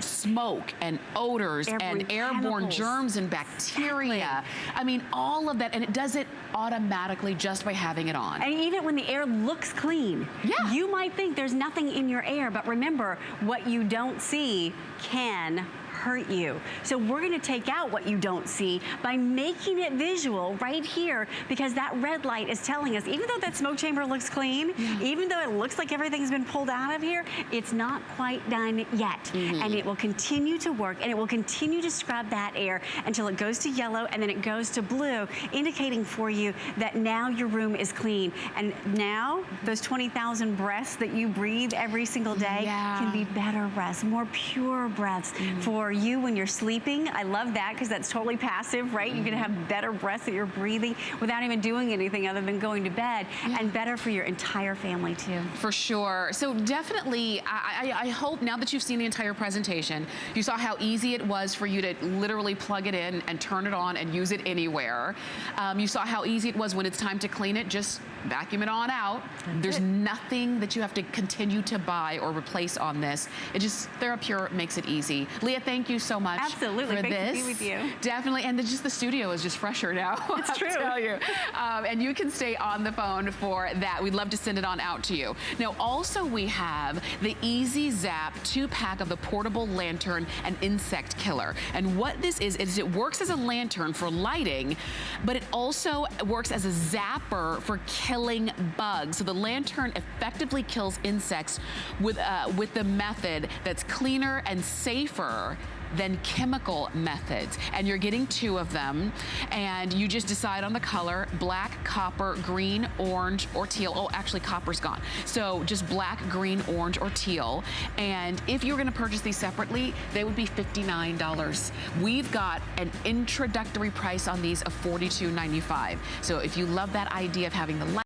smoke and odors and airborne germs and bacteria. I mean, all of that, and it does it automatically just by having it on. And even when the air looks clean, you might think there's nothing in your air, but remember, what you don't see can hurt you. So we're going to take out what you don't see by making it visual right here, because that red light is telling us, even though that smoke chamber looks clean, even though it looks like everything's been pulled out of here, it's not quite done yet. And it will continue to work, and it will continue to scrub that air until it goes to yellow, and then it goes to blue, indicating for you that now your room is clean. And now those 20,000 breaths that you breathe every single day can be better breaths, more pure breaths for you when you're sleeping. I love that, because that's totally passive, right? You're gonna have better breaths that you're breathing without even doing anything other than going to bed, and better for your entire family too. For sure. So definitely, I hope now that you've seen the entire presentation, you saw how easy it was for you to literally plug it in and turn it on and use it anywhere. You saw how easy it was when it's time to clean it, just vacuum it on out. There's nothing that you have to continue to buy or replace on this. It just, Therapure makes it easy. Leah, thank you so much Absolutely. for Great this. to be with you. Definitely, and just the studio is just fresher now. It's true. I'll tell you. And you can stay on the phone for that. We'd love to send it on out to you. Now, also we have the Easy Zap 2-pack of the portable lantern and insect killer. And what this is it works as a lantern for lighting, but it also works as a zapper for killing bugs. So the lantern effectively kills insects with the method that's cleaner and safer than chemical methods. And you're getting 2 of them, and you just decide on the color: black, copper, green, orange, or teal. Oh, actually copper's gone. So just black, green, orange, or teal. And if you're gonna purchase these separately, they would be $59. We've got an introductory price on these of $42.95. So if you love that idea of having the light